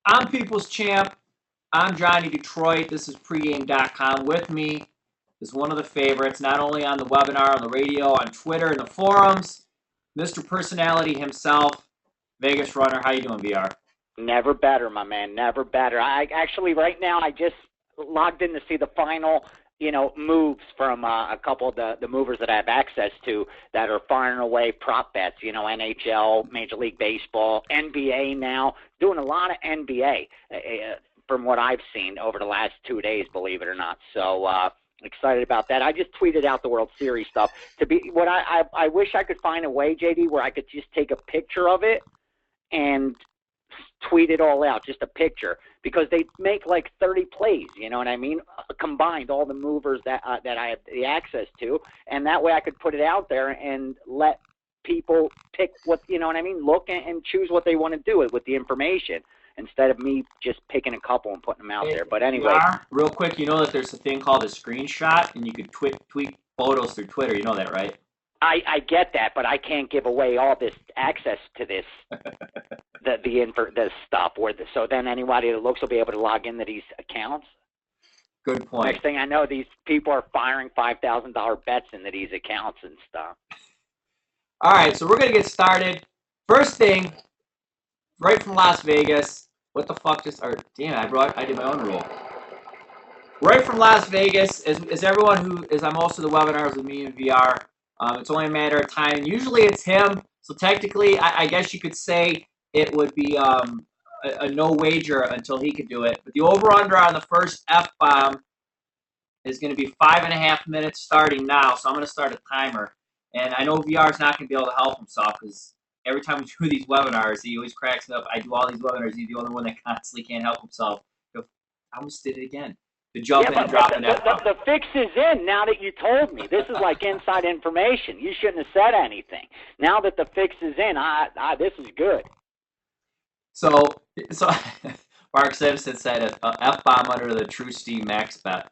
I'm People's Champ. I'm Johnny Detroit. This is Pregame.com. With me is one of the favorites, not only on the webinar, on the radio, on Twitter, and the forums, Mr. Personality himself, Vegas Runner. How you doing, VR? Never better, my man. Never better. I actually, right now, I just logged in to see the final, moves from a couple of the movers that I have access to that are firing away prop bets, NHL, Major League Baseball, NBA now, doing a lot of NBA from what I've seen over the last 2 days, believe it or not. So excited about that. I just tweeted out the World Series stuff. I wish I could find a way, JD, where I could just take a picture of it and tweet it all out, just a picture, because they make like 30 plays, you know what I mean, combined, all the movers that I have the access to, and that way I could put it out there and let people pick what, you know what I mean, look and choose what they want to do with the information, instead of me just picking a couple and putting them out there. But anyway. Real quick, you know that there's a thing called a screenshot, and you could tweet photos through Twitter. You know that, right? I get that, but I can't give away all this access to this, the stuff. So then anybody that looks will be able to log into these accounts. Good point. Next thing I know, these people are firing $5,000 bets into these accounts and stuff. All right, so we're going to get started. First thing, right from Las Vegas. What the fuck just, damn, I did my own rule. Right from Las Vegas, is everyone who is on most of the webinars with me in VR. It's only a matter of time. Usually it's him, so technically I guess you could say it would be a no wager until he could do it. But the over-under on the first F-bomb is going to be 5.5 minutes starting now, so I'm going to start a timer. And I know VR is not going to be able to help himself because every time we do these webinars, he always cracks up. I do all these webinars. He's the only one that constantly can't help himself. I almost did it again. To jump in and drop an F-bomb. The fix is in now that you told me. This is like inside information. You shouldn't have said anything. Now that the fix is in, this is good. So Mark Simpson said an F-bomb under the True Steam Max bet.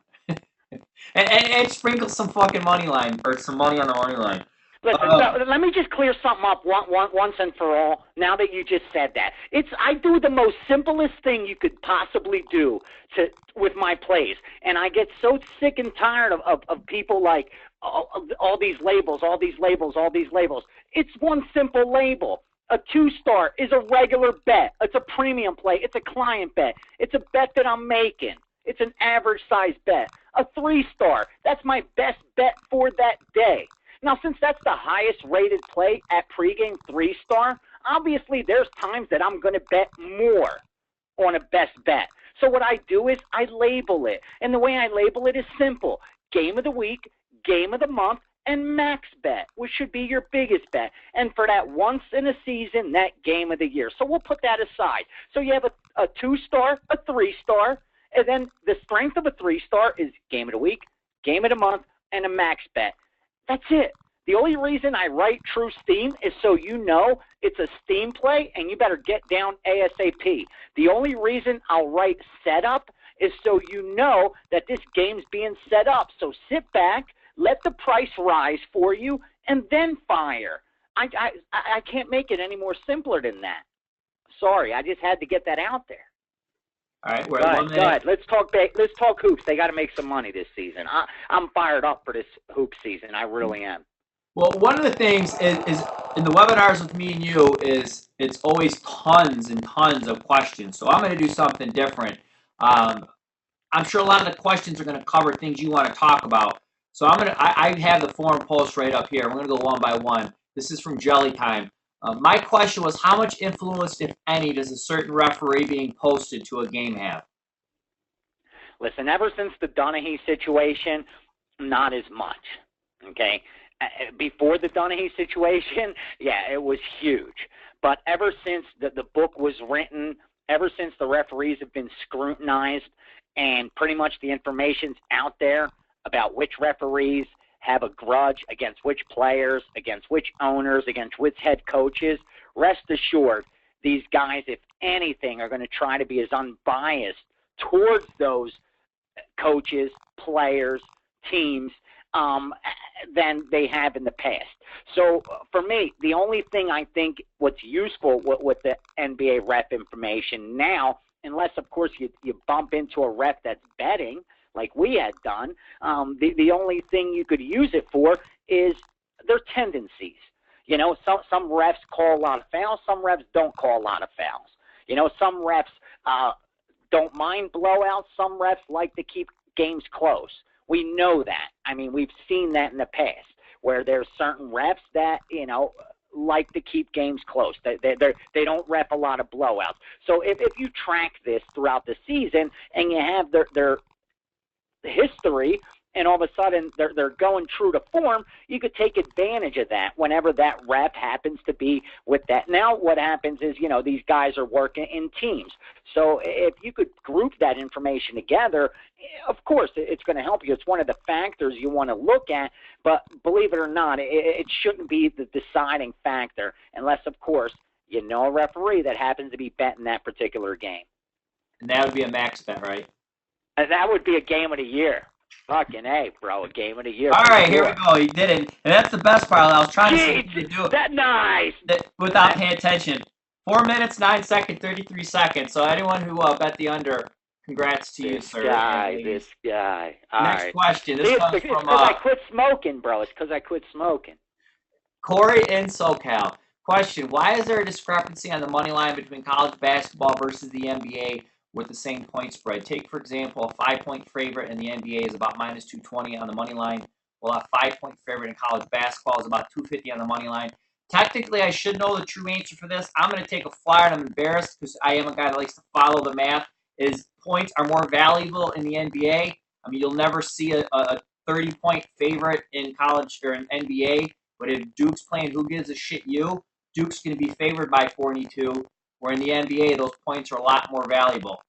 and sprinkle some fucking money line, or some money on the money line. Listen, let me just clear something up once and for all. Now that you just said that, I do the most simplest thing you could possibly do with my plays, and I get so sick and tired of people like all these labels, all these labels, all these labels. It's one simple label. A 2-star is a regular bet. It's a premium play. It's a client bet. It's a bet that I'm making. It's an average size bet. A 3-star, that's my best bet for that day. Now, since that's the highest rated play at pregame, 3-star, obviously there's times that I'm going to bet more on a best bet. So what I do is I label it. And the way I label it is simple. Game of the week, game of the month, and max bet, which should be your biggest bet. And for that once in a season, that game of the year. So we'll put that aside. So you have a 2-star, a 3-star, and then the strength of a 3-star is game of the week, game of the month, and a max bet. That's it. The only reason I write True Steam is so you know it's a Steam play and you better get down ASAP. The only reason I'll write setup is so you know that this game's being set up. So sit back, let the price rise for you, and then fire. I can't make it any more simpler than that. Sorry, I just had to get that out there. All right, we're go ahead. Let's talk hoops. They got to make some money this season. I'm fired up for this hoop season. I really am. Well, one of the things is in the webinars with me and you is it's always tons and tons of questions. So I'm going to do something different. I'm sure a lot of the questions are going to cover things you want to talk about. So I have the forum post right up here. We're going to go one by one. This is from Jelly Time. My question was, how much influence, if any, does a certain referee being posted to a game have? Listen, ever since the Donaghy situation, not as much, okay? Before the Donaghy situation, yeah, it was huge. But ever since the book was written, ever since the referees have been scrutinized and pretty much the information's out there about which referees have a grudge against which players, against which owners, against which head coaches, rest assured, these guys, if anything, are going to try to be as unbiased towards those coaches, players, teams, than they have in the past. So for me, the only thing I think what's useful with the NBA ref information now, unless of course you bump into a ref that's betting like we had done, the only thing you could use it for is their tendencies. You know, some refs call a lot of fouls, some refs don't call a lot of fouls. You know, some refs don't mind blowouts, some refs like to keep games close. We know that. I mean, we've seen that in the past where there's certain refs that, you know, like to keep games close. They don't rep a lot of blowouts. So if you track this throughout the season and you have their history, and all of a sudden they're going true to form, you could take advantage of that whenever that rep happens to be with that. Now what happens is, you know, these guys are working in teams. So if you could group that information together, of course it's going to help you. It's one of the factors you want to look at, but believe it or not, it shouldn't be the deciding factor unless, of course, you know a referee that happens to be betting that particular game. And that would be a max bet, right? And that would be a game of the year. Fucking A, bro, a game of the year. All right, here we go. He did it. And that's the best part. I was trying to see if you could do it. That's nice. Without paying attention. 4 minutes, 9 seconds, 33 seconds. So anyone who bet the under, congrats to you, sir. This guy. All Next right. question. This comes it's from... because I quit smoking, bro. It's because I quit smoking. Corey in SoCal. Question, why is there a discrepancy on the money line between college basketball versus the NBA with the same point spread? Take, for example, a 5-point favorite in the NBA is about minus 220 on the money line, while a 5-point favorite in college basketball is about 250 on the money line. Technically, I should know the true answer for this. I'm going to take a flyer, and I'm embarrassed because I am a guy that likes to follow the math, is points are more valuable in the NBA. I mean, you'll never see a 30-point favorite in college or in NBA, but if Duke's playing who gives a shit you, Duke's going to be favored by 42. Where in the NBA, those points are a lot more valuable.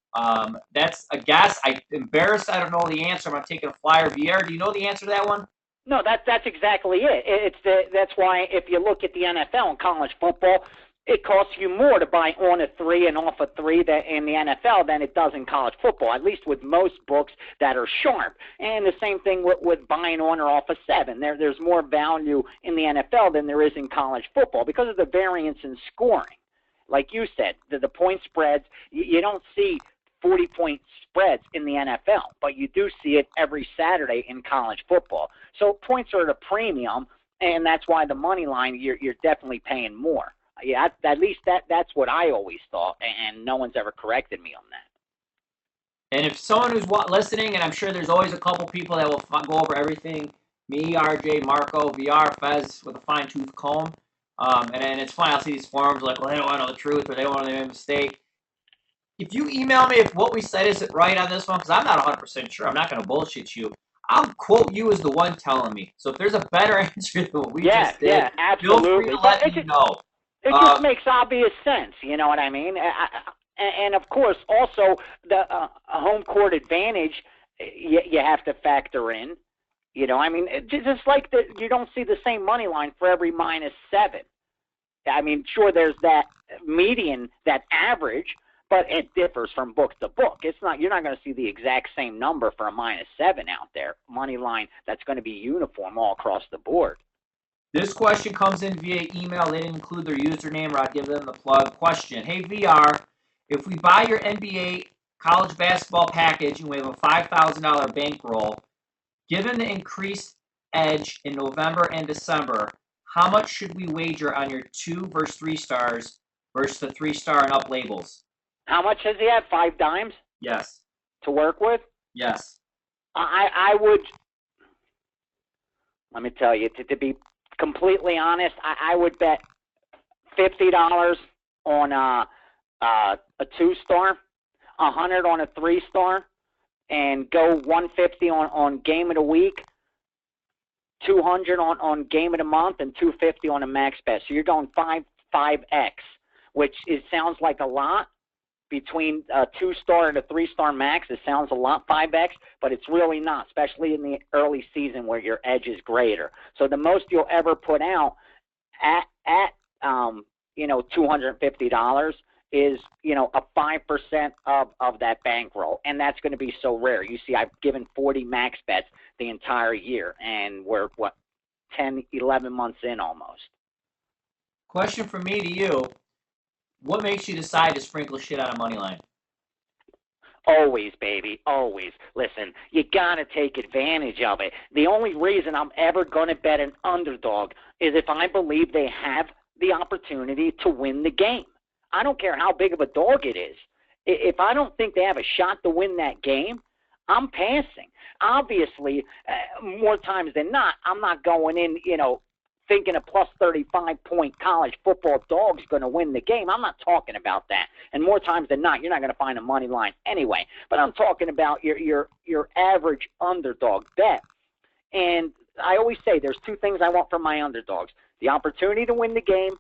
That's a guess. I'm embarrassed I don't know the answer. I'm taking a flyer. VR, do you know the answer to that one? No, that's exactly it. That's why if you look at the NFL and college football, it costs you more to buy on a 3 and off a 3 in the NFL than it does in college football, at least with most books that are sharp. And the same thing with buying on or off a 7. There's more value in the NFL than there is in college football because of the variance in scoring. Like you said, the point spreads, you don't see 40-point spreads in the NFL, but you do see it every Saturday in college football. So points are at a premium, and that's why the money line, you're definitely paying more. Yeah, at least that's what I always thought, and no one's ever corrected me on that. And if someone who's listening, and I'm sure there's always a couple people that will go over everything, me, RJ, Marco, VR, Fez, with a fine-tooth comb, and then it's fine. I'll see these forums like, well, they don't want to know the truth, or they don't want to make a mistake. If you email me if what we said isn't right on this one, because I'm not 100% sure, I'm not going to bullshit you, I'll quote you as the one telling me. So if there's a better answer than what we just did, absolutely. feel free to let me know. It just makes obvious sense, you know what I mean? And of course, also, the home court advantage, you have to factor in. You know, I mean, just like you don't see the same money line for every -7. I mean, sure, there's that median, that average, but it differs from book to book. You're not going to see the exact same number for a -7 out there, money line that's going to be uniform all across the board. This question comes in via email. They didn't include their username, or I'll give them the plug. Question, hey, VR, if we buy your NBA college basketball package and we have a $5,000 bankroll, given the increased edge in November and December, how much should we wager on your 2 versus 3 stars versus the 3-star and up labels? How much does he have? 5 dimes? Yes. To work with? Yes. I would, let me tell you, to be completely honest, I would bet $50 on a 2-star, $100 on a 3-star, and go $150 on game of the week, $200 on game of the month, and $250 on a max bet. So you're going 5x, which sounds like a lot. Between a 2-star and a 3-star max, it sounds a lot, 5x, but it's really not, especially in the early season where your edge is greater. So the most you'll ever put out at $250 is, a 5% of that bankroll, and that's going to be so rare. You see, I've given 40 max bets the entire year, and we're, 10, 11 months in almost. Question from me to you. What makes you decide to sprinkle shit on a money line? Always, baby, always. Listen, you got to take advantage of it. The only reason I'm ever going to bet an underdog is if I believe they have the opportunity to win the game. I don't care how big of a dog it is. If I don't think they have a shot to win that game, I'm passing. Obviously, more times than not, I'm not going in, thinking a plus 35-point college football dog's going to win the game. I'm not talking about that. And more times than not, you're not going to find a money line anyway. But I'm talking about your average underdog bet. And I always say there's two things I want from my underdogs: the opportunity to win the game,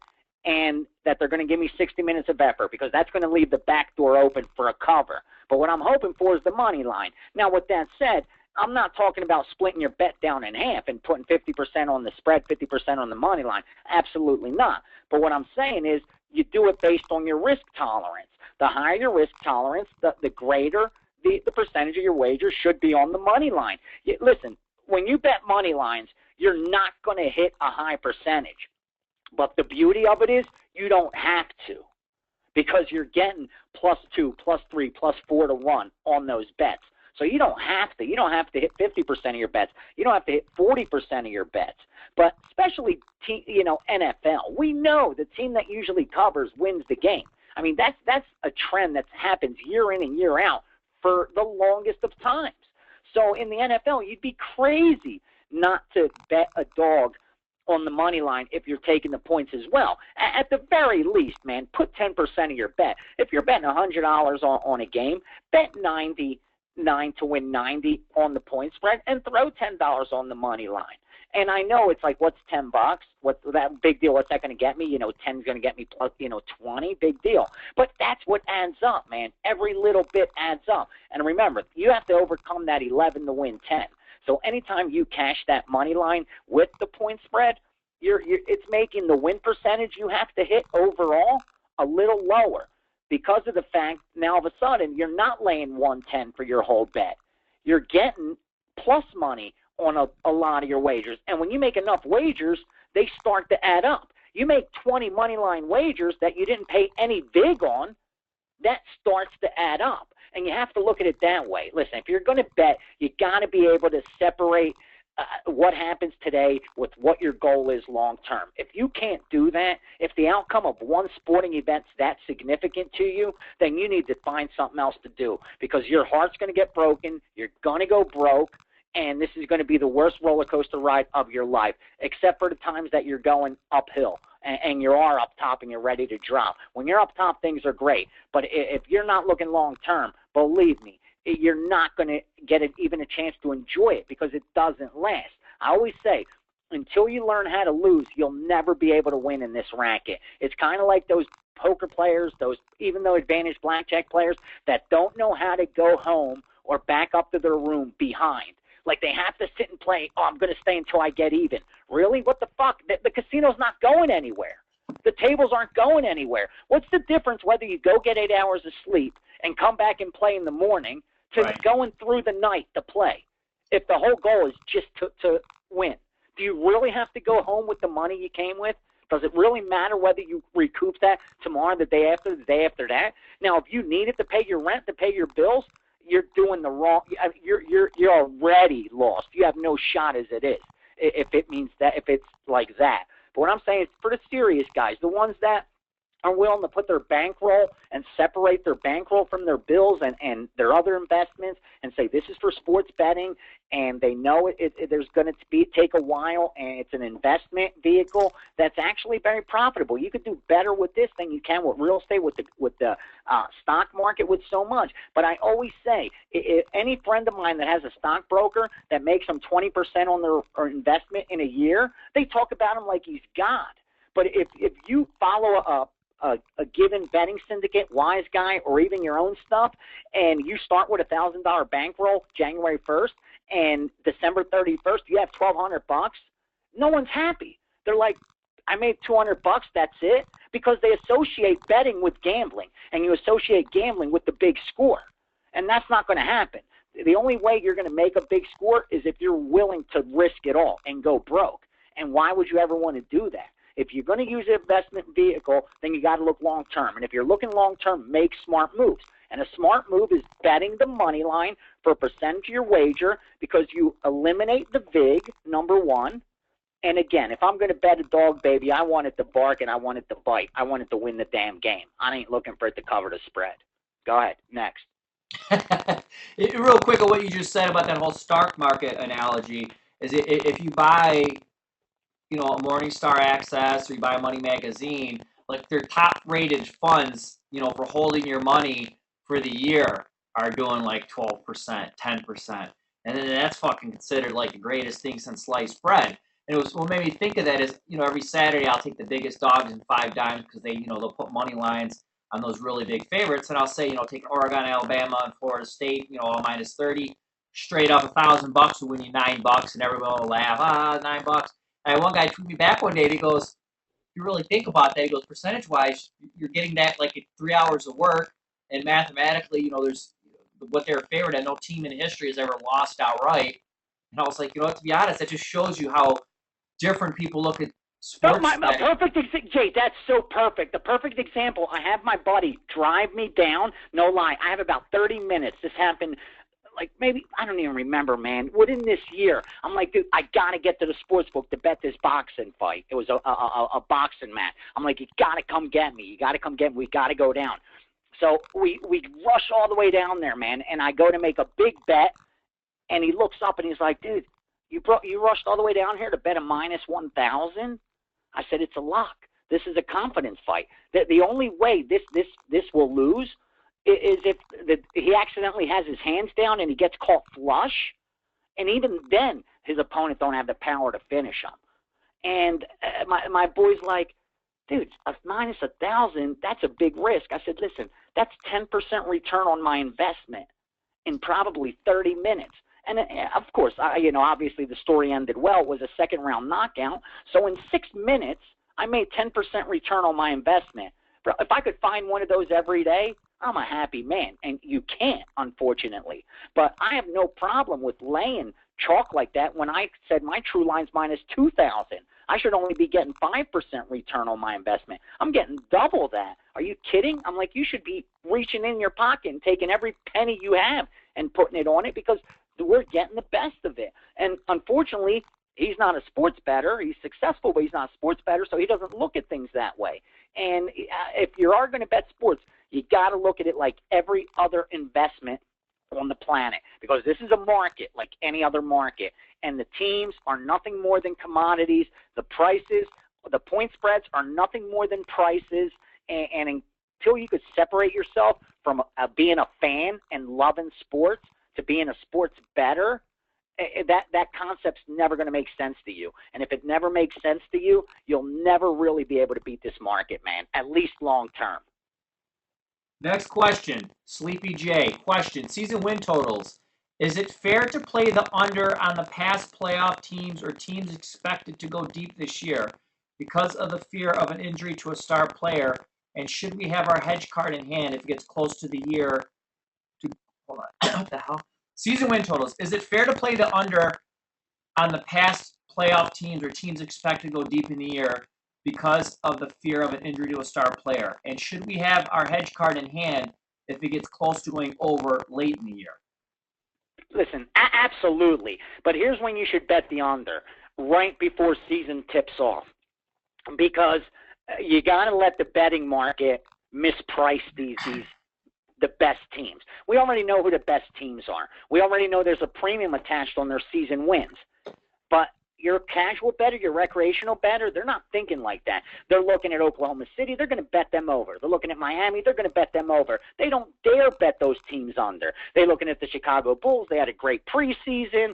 and that they're going to give me 60 minutes of effort, because that's going to leave the back door open for a cover. But what I'm hoping for is the money line. Now, with that said, I'm not talking about splitting your bet down in half and putting 50% on the spread, 50% on the money line. Absolutely not. But what I'm saying is you do it based on your risk tolerance. The higher your risk tolerance, the greater the percentage of your wager should be on the money line. Listen, when you bet money lines, you're not going to hit a high percentage. But the beauty of it is you don't have to, because you're getting +2, +3, +4 to 1 on those bets. So you don't have to. You don't have to hit 50% of your bets. You don't have to hit 40% of your bets. But especially, NFL, we know the team that usually covers wins the game. I mean, that's a trend that happens year in and year out for the longest of times. So in the NFL, you'd be crazy not to bet a dog on the money line if you're taking the points as well. At the very least, man, put 10% of your bet. If you're betting $100 on a game, bet 99 to win 90 on the point spread, and throw $10 on the money line. And I know it's like, what's $10? What that big deal? What's that going to get me? 10's going to get me plus, 20. Big deal. But that's what adds up, man. Every little bit adds up. And remember, you have to overcome that 11 to win 10. So anytime you cash that money line with the point spread, it's making the win percentage you have to hit overall a little lower, because of the fact now all of a sudden you're not laying 110 for your whole bet. You're getting plus money on a lot of your wagers. And when you make enough wagers, they start to add up. You make 20 money line wagers that you didn't pay any vig on, that starts to add up. And you have to look at it that way. Listen, if you're going to bet, you got to be able to separate what happens today with what your goal is long term. If you can't do that, if the outcome of one sporting event's that significant to you, then you need to find something else to do, because your heart's going to get broken, you're going to go broke, and this is going to be the worst roller coaster ride of your life, except for the times that you're going uphill and you are up top and you're ready to drop. When you're up top, things are great. But if you're not looking long term, believe me, you're not going to get even a chance to enjoy it, because it doesn't last. I always say, until you learn how to lose, you'll never be able to win in this racket. It's kind of like those poker players, even though advantage blackjack players that don't know how to go home or back up to their room behind. Like they have to sit and play, I'm going to stay until I get even. Really? What the fuck? The casino's not going anywhere. The tables aren't going anywhere. What's the difference whether you go get 8 hours of sleep and come back and play in the morning to going through the night to play, if the whole goal is just to win? Do you really have to go home with the money you came with? Does it really matter whether you recoup that tomorrow, the day after that? Now, if you need it to pay your rent, to pay your bills, you're doing the wrong. You're already lost. You have no shot as it is. If it means that, if it's like that. But what I'm saying is, for the serious guys, the ones that are willing to put their bankroll and separate their bankroll from their bills and their other investments and say, this is for sports betting, and they know there's going to take a while, and it's an investment vehicle that's actually very profitable. You could do better with this than you can with real estate, with the stock market, with so much. But I always say, if any friend of mine that has a stockbroker that makes them 20% on their investment in a year, they talk about him like he's God. But if you follow a given betting syndicate, wise guy, or even your own stuff, and you start with $1,000 bankroll January 1st, and December 31st you have $1,200, no one's happy. They're like, I made $200. That's it. Because they associate betting with gambling, and you associate gambling with the big score. And that's not going to happen. The only way you're going to make a big score is if you're willing to risk it all and go broke. And why would you ever want to do that? If you're going to use an investment vehicle, then you got to look long term. And if you're looking long term, make smart moves. And a smart move is betting the money line for a percentage of your wager, because you eliminate the vig, number one. And again, if I'm going to bet a dog, baby, I want it to bark and I want it to bite. I want it to win the damn game. I ain't looking for it to cover the spread. Go ahead. Next. Real quick on what you just said about that whole stock market analogy is if you buy, a Morningstar Access, or you buy a Money Magazine, like their top-rated funds, for holding your money for the year are doing like 12%, 10%. And then that's fucking considered like the greatest thing since sliced bread. And what made me think of that is, every Saturday I'll take the biggest dogs in 5 dimes because they'll put money lines on those really big favorites. And I'll say, take Oregon, Alabama, and Florida State, all minus 30, straight up $1,000 will win you $9, and everyone will laugh, $9. And one guy tweeted me back one day, and he goes, if you really think about that, he goes, percentage-wise, you're getting that like 3 hours of work, and mathematically, there's what they're favored at. No team in history has ever lost outright. And I was like, to be honest, that just shows you how different people look at sports. Jay, that's so perfect. The perfect example, I have my buddy drive me down. No lie, I have about 30 minutes. This happened like maybe, I don't even remember, man. Within this year, I'm like, dude, I got to get to the sports book to bet this boxing fight. It was a boxing match. I'm like, you got to come get me. You got to come get me. We got to go down. So we rush all the way down there, man, and I go to make a big bet, and he looks up and he's like, dude, you rushed all the way down here to bet a minus 1,000? I said, it's a lock. This is a confidence fight. The only way this will lose is if he accidentally has his hands down and he gets caught flush, and even then his opponent don't have the power to finish him. And my boy's like, dude, a minus 1,000, that's a big risk. I said, listen, that's 10% return on my investment in probably 30 minutes. And of course, obviously the story ended well. It was a second-round knockout. So in 6 minutes, I made 10% return on my investment. If I could find one of those every day, I'm a happy man. And you can't, unfortunately. But I have no problem with laying chalk like that when I said my true line's minus 2,000. I should only be getting 5% return on my investment. I'm getting double that. Are you kidding? I'm like, you should be reaching in your pocket and taking every penny you have and putting it on it, because we're getting the best of it. And unfortunately, he's not a sports bettor. He's successful, but he's not a sports bettor, so he doesn't look at things that way. And if you are going to bet sports, you got to look at it like every other investment on the planet, because this is a market like any other market, and the teams are nothing more than commodities. The prices, the point spreads are nothing more than prices, and until you could separate yourself from being a fan and loving sports to being a sports bettor, that concept's never going to make sense to you. And if it never makes sense to you, you'll never really be able to beat this market, man, at least long term. Next question, Sleepy J. Question, season win totals. Is it fair to play the under on the past playoff teams or teams expected to go deep this year because of the fear of an injury to a star player? And should we have our hedge card in hand if it gets close to the year? Hold on, what the hell? Season win totals. Is it fair to play the under on the past playoff teams or teams expected to go deep in the year because of the fear of an injury to a star player? And should we have our hedge card in hand if it gets close to going over late in the year? Listen, absolutely. But here's when you should bet the under, right before season tips off. Because you got to let the betting market misprice the best teams. We already know who the best teams are. We already know there's a premium attached on their season wins. But your casual bettor, your recreational bettor, they're not thinking like that. They're looking at Oklahoma City, they're going to bet them over. They're looking at Miami, they're going to bet them over. They don't dare bet those teams under. They're looking at the Chicago Bulls, they had a great preseason.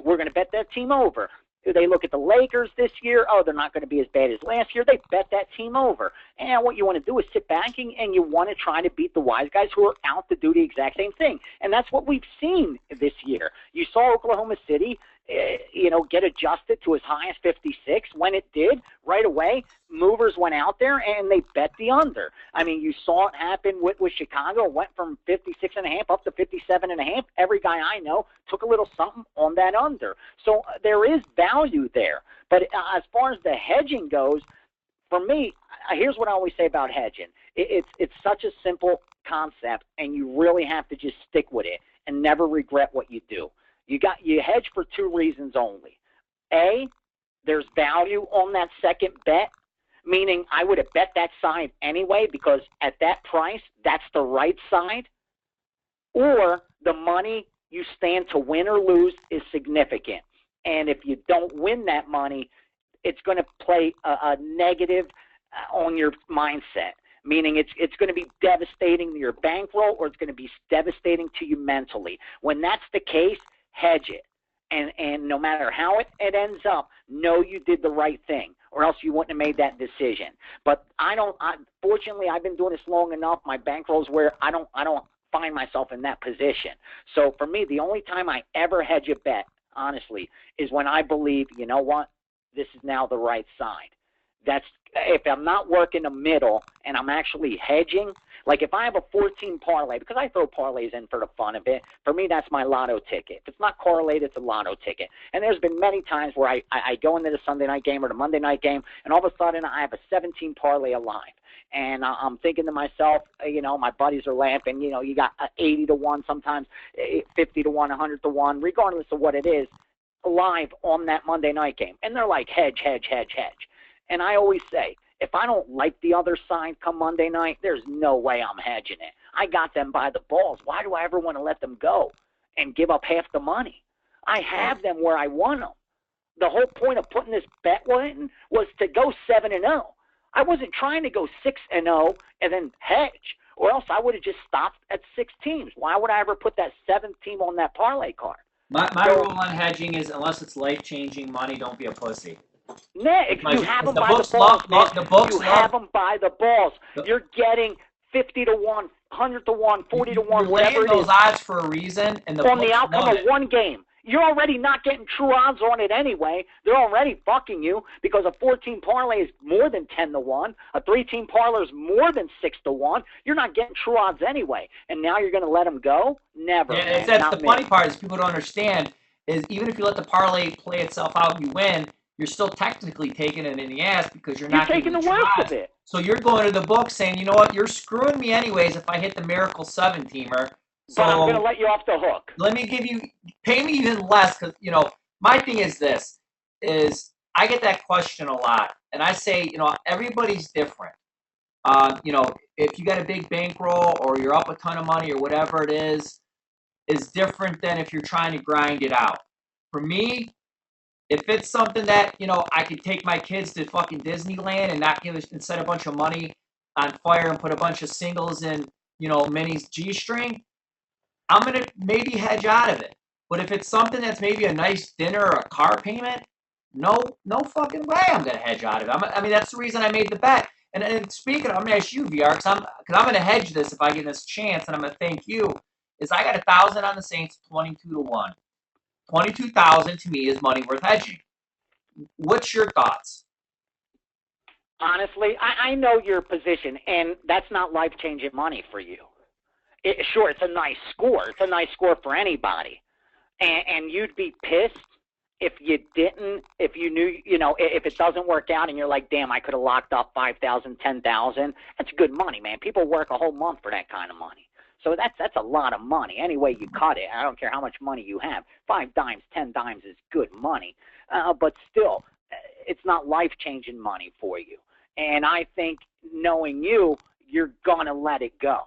We're going to bet that team over. They look at the Lakers this year. Oh, they're not going to be as bad as last year. They bet that team over. And what you want to do is sit back and you want to try to beat the wise guys who are out to do the exact same thing. And that's what we've seen this year. You saw Oklahoma City get adjusted to as high as 56. When it did, right away, movers went out there and they bet the under. I mean, you saw it happen with Chicago. It went from 56.5 up to 57.5. Every guy I know took a little something on that under. So there is value there. But as far as the hedging goes, for me, here's what I always say about hedging. It's such a simple concept, and you really have to just stick with it and never regret what you do. You hedge for two reasons only. A, there's value on that second bet, meaning I would have bet that side anyway because at that price, that's the right side. Or the money you stand to win or lose is significant. And if you don't win that money, it's going to play a negative on your mindset, meaning it's going to be devastating to your bankroll or it's going to be devastating to you mentally. When that's the case, hedge it. And no matter how it ends up, know you did the right thing, or else you wouldn't have made that decision. But fortunately, I've been doing this long enough. My bankroll's where I don't find myself in that position. So for me, the only time I ever hedge a bet, honestly, is when I believe, you know what, this is now the right side. That's if I'm not working the middle and I'm actually hedging. Like if I have a 14 parlay, because I throw parlays in for the fun of it, for me that's my lotto ticket. If it's not correlated, it's a lotto ticket. And there's been many times where I go into the Sunday night game or the Monday night game, and all of a sudden I have a 17 parlay alive. And I'm thinking to myself, my buddies are laughing, you got 80 to 1, sometimes 50 to 1, 100 to 1, regardless of what it is, live on that Monday night game. And they're like, hedge, hedge, hedge, hedge. And I always say, if I don't like the other side come Monday night, there's no way I'm hedging it. I got them by the balls. Why do I ever want to let them go and give up half the money? I have them where I want them. The whole point of putting this bet in was to go 7-0. I wasn't trying to go 6-0 and then hedge, or else I would have just stopped at 6 teams. Why would I ever put that 7th team on that parlay card? My rule on hedging is unless it's life-changing money, don't be a pussy. Nick, you have them by the balls. You have them by the balls. You're getting 50 to 1, 100 to 1, 40 to 1, whatever it is. Those odds for a reason, and on the outcome of one game. You're already not getting true odds on it anyway. They're already fucking you because a 14 parlay is more than 10 to 1. A 3-team parlay is more than 6 to 1. You're not getting true odds anyway. And now you're going to let them go? Never. Yeah, that's the funny part is people don't understand is even if you let the parlay play itself out and you win, you're still technically taking it in the ass because you're not taking the worst of it. So you're going to the book saying, you know what, you're screwing me anyways if I hit the Miracle 7-teamer. So but I'm going to let you off the hook. Let me pay me even less because, my thing is this, is I get that question a lot. And I say, everybody's different. If you got a big bankroll or you're up a ton of money or whatever it is different than if you're trying to grind it out. For me, if it's something that, I could take my kids to fucking Disneyland and not and set a bunch of money on fire and put a bunch of singles in, Minnie's G-string, I'm going to maybe hedge out of it. But if it's something that's maybe a nice dinner or a car payment, no fucking way I'm going to hedge out of it. That's the reason I made the bet. And speaking of, I'm going to ask you, VR, because I'm going to hedge this if I get this chance, and I'm going to thank you, is I got 1,000 on the Saints, 22 to 1. 22,000 to me is money worth hedging. What's your thoughts? Honestly, I know your position, and that's not life-changing money for you. Sure, it's a nice score. It's a nice score for anybody. And you'd be pissed if you didn't, if you knew, if it doesn't work out and you're like, damn, I could have locked up 5,000, 10,000. That's good money, man. People work a whole month for that kind of money. So that's a lot of money. Any way you cut it, I don't care how much money you have. 5 dimes, 10 dimes is good money. But still, it's not life-changing money for you. And I think knowing you're going to let it go.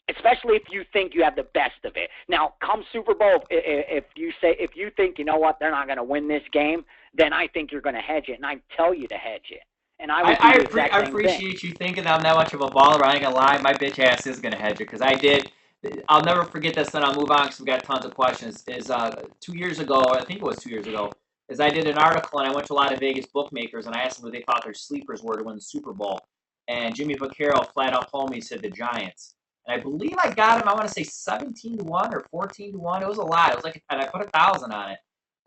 Especially if you think you have the best of it. Now, come Super Bowl, if you think, you know what, they're not going to win this game, then I think you're going to hedge it, and I tell you to hedge it. And I appreciate you thinking that I'm that much of a baller. I ain't gonna lie, my bitch ass is gonna hedge it because I did. I'll never forget this. Then I'll move on because we got tons of questions. 2 years ago, I think it was 2 years ago, is I did an article and I went to a lot of Vegas bookmakers and I asked them what they thought their sleepers were to win the Super Bowl. And Jimmy Vaccaro flat out told me, he said the Giants. And I believe I got him, I want to say 17 to 1 or 14 to 1. It was a lot. It was like, and I put 1,000 on it.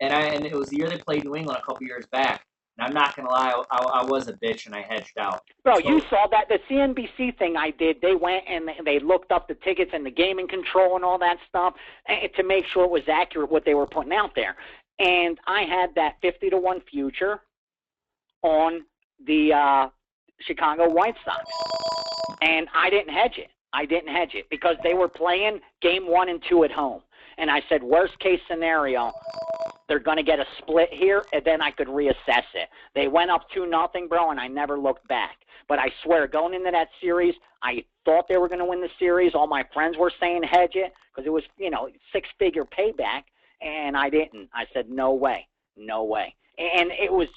and it was the year they played New England a couple years back. And I'm not going to lie, I was a bitch and I hedged out. Bro, So, you saw that. The CNBC thing I did, they went and they looked up the tickets and the gaming control and all that stuff to make sure it was accurate what they were putting out there. And I had that 50-1 future on the Chicago White Sox. And I didn't hedge it. I didn't hedge it because they were playing game 1 and 2 at home. And I said, worst case scenario, they're going to get a split here, and then I could reassess it. They went up 2-0, bro, and I never looked back. But I swear, going into that series, I thought they were going to win the series. All my friends were saying hedge it because it was, six-figure payback, and I didn't. I said, no way, no way. And it was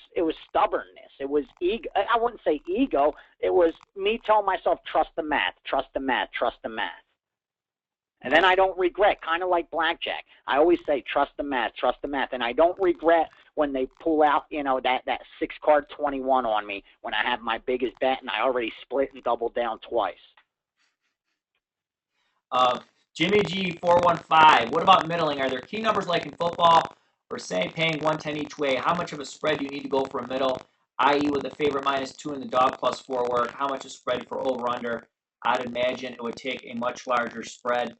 stubbornness. It was ego. I wouldn't say ego. It was me telling myself, trust the math, trust the math, trust the math. And then I don't regret, kind of like blackjack. I always say, trust the math, trust the math. And I don't regret when they pull out, that 6-card 21 on me when I have my biggest bet and I already split and doubled down twice. Jimmy G415, what about middling? Are there key numbers like in football or say paying 110 each way? How much of a spread do you need to go for a middle, i.e. with the favorite -2 and the dog +4 work? How much is spread for over-under? I'd imagine it would take a much larger spread.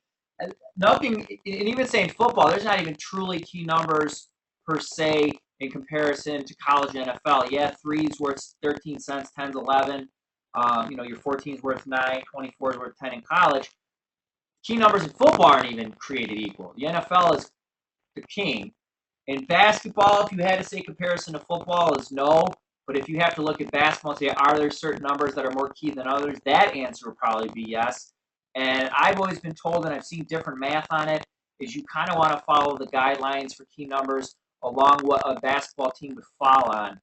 Nothing, and even saying football, there's not even truly key numbers per se in comparison to college and NFL. Yeah, 3's worth 13 cents, 10's 11. Your 14's worth 9, 24's worth 10 in college. Key numbers in football aren't even created equal. The NFL is the king. In basketball, if you had to say comparison to football, is no. But if you have to look at basketball and say, are there certain numbers that are more key than others? That answer would probably be yes. And I've always been told, and I've seen different math on it, is you kind of want to follow the guidelines for key numbers along what a basketball team would fall on.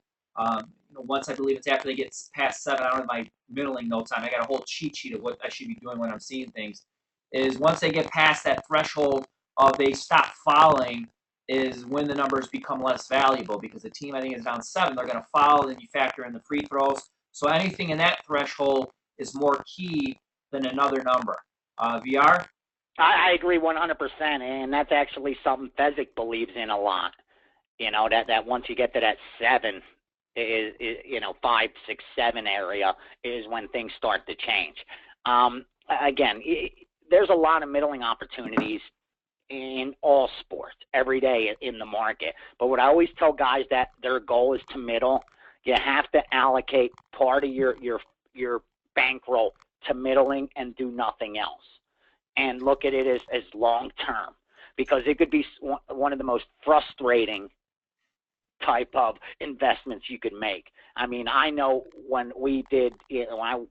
Once I believe it's after they get past 7, I don't have my middling notes on. I got a whole cheat sheet of what I should be doing when I'm seeing things. Is once they get past that threshold of they stop following is when the numbers become less valuable because the team, I think, is down 7. They're going to foul, then you factor in the free throws. So anything in that threshold is more key than another number. VR? I agree 100%, and that's actually something Fezzik believes in a lot. That once you get to that 7, is 5, 6, 7 area is when things start to change. Again, there's a lot of middling opportunities in all sports every day in the market. But what I always tell guys that their goal is to middle, you have to allocate part of your bankroll to middling and do nothing else. And look at it as long term because it could be one of the most frustrating type of investments you could make. I mean, I know when we did, when I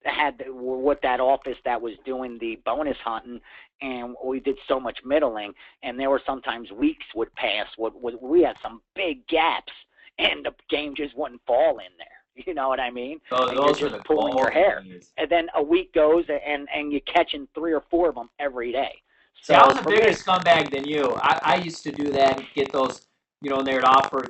had with that office that was doing the bonus hunting, and we did so much middling, and there were sometimes weeks would pass. We had some big gaps, and the game just wouldn't fall in there. You know what I mean? Those you're are just the pulling your hair, days. and then a week goes, and you're catching 3 or 4 of them every day. So I was a bigger scumbag than you. I used to do that and get those, and they would offer,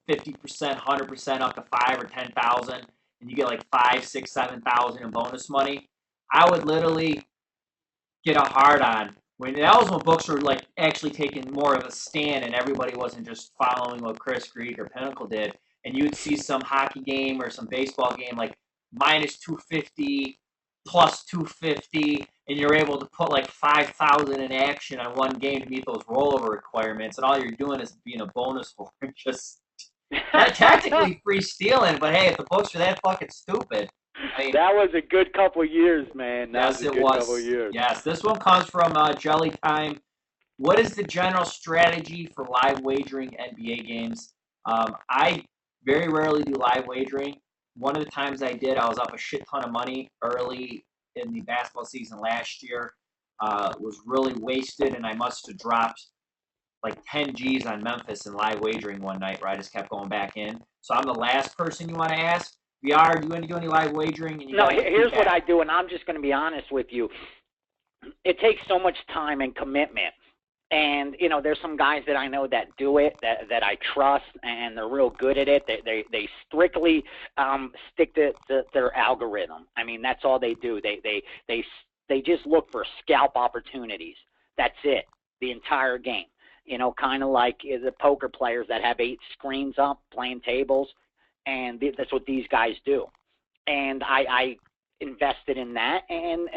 50%, 100% up to 5 or 10,000, and you get like 5, 6, 7,000 in bonus money. I would literally get a hard on when books were like actually taking more of a stand, and everybody wasn't just following what Chris Greek or Pinnacle did. And you would see some hockey game or some baseball game like -250, +250, and you're able to put like 5,000 in action on one game to meet those rollover requirements, and all you're doing is being a bonus holder, just not technically free stealing. But hey, if the books are that fucking stupid, I mean, that was a good couple years, man. Yes, it was. Yes, this one comes from Jelly Time. What is the general strategy for live wagering NBA games? I very rarely do live wagering. One of the times I did, I was up a shit ton of money early in the basketball season last year. Was really wasted, and I must have dropped like 10 G's on Memphis in live wagering one night where I just kept going back in. So I'm the last person you want to ask. VR, do you want to do any live wagering? And no, here's what I do, and I'm just going to be honest with you. It takes so much time and commitment. And, there's some guys that I know that do it, that I trust, and they're real good at it. They strictly stick to their algorithm. I mean, that's all they do. They just look for scalp opportunities. That's it, the entire game. kind of like the poker players that have 8 screens up playing tables, and that's what these guys do. And I invested in that, and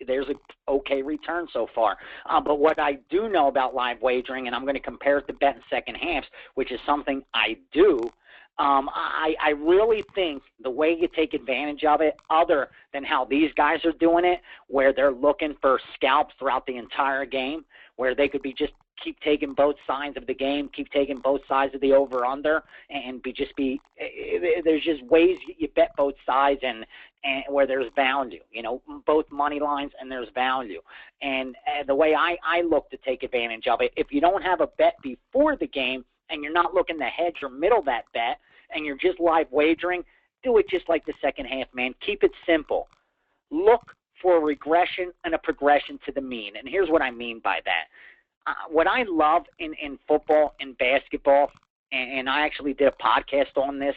there's a okay return so far. But what I do know about live wagering, and I'm going to compare it to betting second halves, which is something I do. I really think the way you take advantage of it, other than how these guys are doing it, where they're looking for scalps throughout the entire game, where they could be just keep taking both sides of the game, keep taking both sides of the over-under, and there's just ways you bet both sides and where there's value, both money lines and there's value. And the way I look to take advantage of it, if you don't have a bet before the game and you're not looking to hedge or middle that bet and you're just live wagering, do it just like the second half, man. Keep it simple. Look for a regression and a progression to the mean. And here's what I mean by that. What I love in football and basketball, and I actually did a podcast on this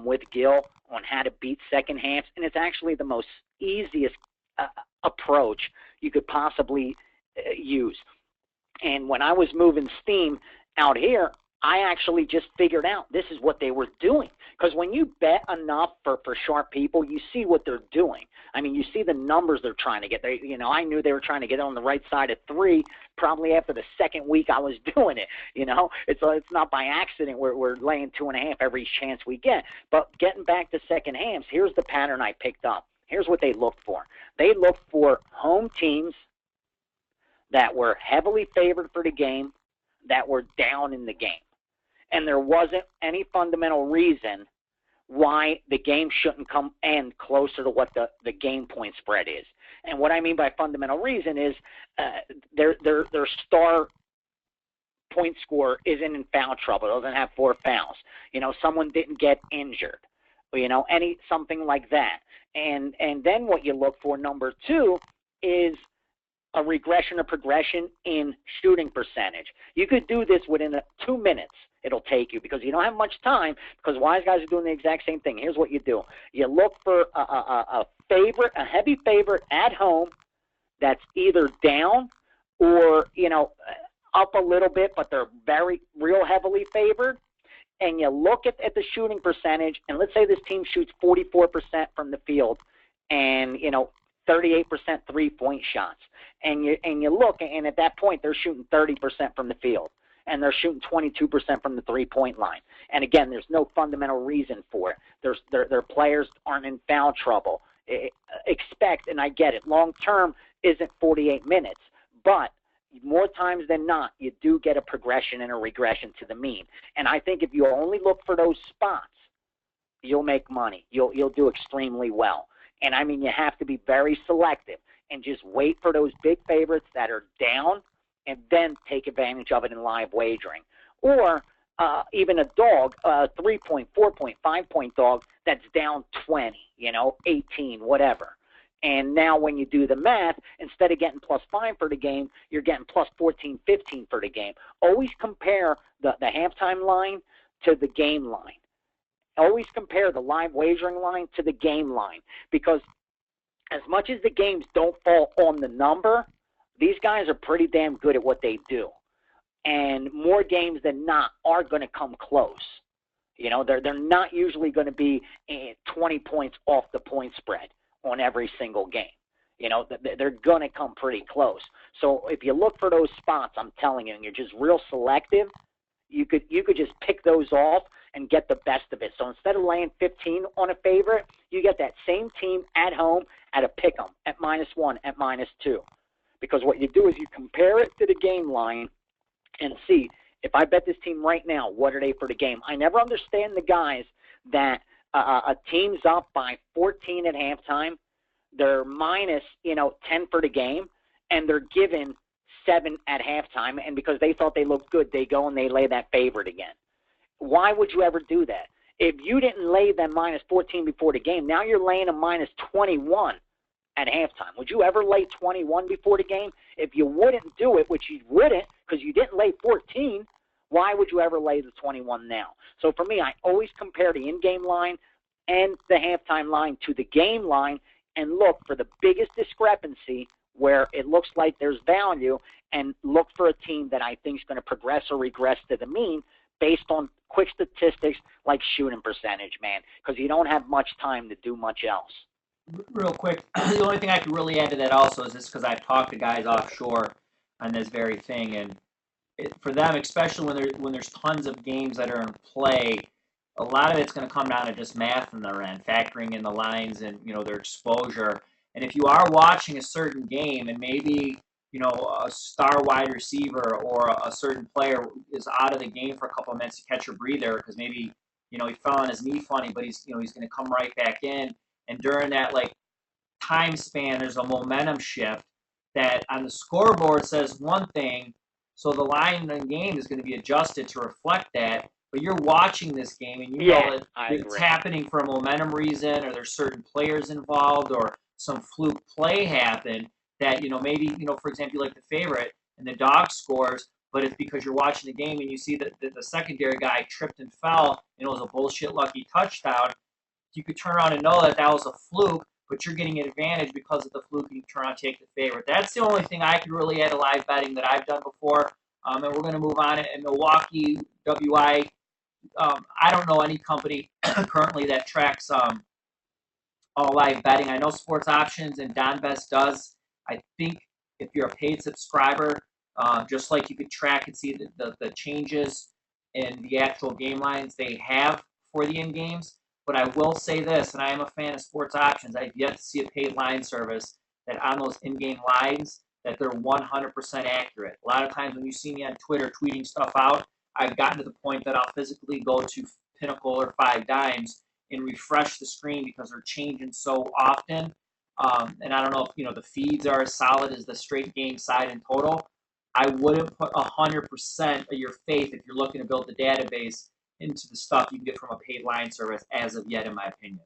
with Gil on how to beat second halves, and it's actually the most easiest approach you could possibly use. And when I was moving steam out here, I actually just figured out this is what they were doing. Because when you bet enough for sharp people, you see what they're doing. I mean, you see the numbers they're trying to get. I knew they were trying to get on the right side of 3 probably after the second week I was doing it. It's not by accident we're laying 2.5 every chance we get. But getting back to second halves, here's the pattern I picked up. Here's what they looked for. They looked for home teams that were heavily favored for the game, that were down in the game. And there wasn't any fundamental reason why the game shouldn't end closer to what the game point spread is. And what I mean by fundamental reason is their star point scorer isn't in foul trouble, doesn't have 4 fouls. Someone didn't get injured, something like that. And then what you look for, number 2, is a regression or progression in shooting percentage. You could do this within 2 minutes. It'll take you because you don't have much time, because wise guys are doing the exact same thing. Here's what you do. You look for a heavy favorite at home that's either down or, up a little bit, but they're real heavily favored. And you look at the shooting percentage, and let's say this team shoots 44% from the field and, 38% three-point shots. And you look, and at that point, they're shooting 30% from the field, and they're shooting 22% from the three-point line. And again, there's no fundamental reason for it. Their players aren't in foul trouble. Expect, and I get it, long-term isn't 48 minutes, but more times than not, you do get a progression and a regression to the mean. And I think if you only look for those spots, you'll make money. You'll do extremely well. And I mean, you have to be very selective and just wait for those big favorites that are down and then take advantage of it in live wagering. Or even a dog, 3-point, 4-point, 5-point dog that's down 20, 18, whatever. And now when you do the math, instead of getting +5 for the game, you're getting +14, 15 for the game. Always compare the halftime line to the game line. Always compare the live wagering line to the game line, because as much as the games don't fall on the number, these guys are pretty damn good at what they do. And more games than not are going to come close. They're not usually going to be 20 points off the point spread on every single game. They're going to come pretty close. So if you look for those spots, I'm telling you, and you're just real selective, you could just pick those off and get the best of it. So instead of laying 15 on a favorite, you get that same team at home at a pick 'em at -1, at -2. Because what you do is you compare it to the game line and see, if I bet this team right now, what are they for the game? I never understand the guys that a team's up by 14 at halftime, they're minus 10 for the game, and they're given 7 at halftime, and because they thought they looked good, they go and they lay that favorite again. Why would you ever do that? If you didn't lay them -14 before the game, now you're laying them -21 at halftime. Would you ever lay 21 before the game? If you wouldn't do it, which you wouldn't because you didn't lay 14, why would you ever lay the 21 now? So for me, I always compare the in-game line and the halftime line to the game line and look for the biggest discrepancy where it looks like there's value, and look for a team that I think is going to progress or regress to the mean based on quick statistics like shooting percentage, man, because you don't have much time to do much else. Real quick, the only thing I could really add to that also is just because I've talked to guys offshore on this very thing, and for them, especially when there's tons of games that are in play, a lot of it's going to come down to just math on their end, factoring in the lines and their exposure. And if you are watching a certain game and maybe a star wide receiver or a certain player is out of the game for a couple of minutes to catch a breather because maybe he fell on his knee funny, but he's he's going to come right back in. And during that time span, there's a momentum shift that on the scoreboard says one thing, so the line in the game is going to be adjusted to reflect that. But you're watching this game and you know that it's happening for a momentum reason, or there's certain players involved, or some fluke play happened that maybe for example, like the favorite and the dog scores, but it's because you're watching the game and you see that the secondary guy tripped and fell and it was a bullshit lucky touchdown. You could turn around and know that was a fluke, but you're getting an advantage because of the fluke, and you turn around and take the favorite. That's the only thing I could really add to live betting that I've done before. And we're going to move on. In Milwaukee, WI, I don't know any company currently that tracks all live betting. I know Sports Options and DonBest does. I think if you're a paid subscriber, just like you could track and see the changes in the actual game lines they have for the in-games. But I will say this, and I am a fan of Sports Options. I've yet to see a paid line service that on those in-game lines that they're 100% accurate. A lot of times when you see me on Twitter tweeting stuff out, I've gotten to the point that I'll physically go to Pinnacle or 5 Dimes and refresh the screen because they're changing so often. And I don't know if the feeds are as solid as the straight game side in total. I wouldn't put 100% of your faith if you're looking to build the database into the stuff you can get from a paid line service as of yet, in my opinion.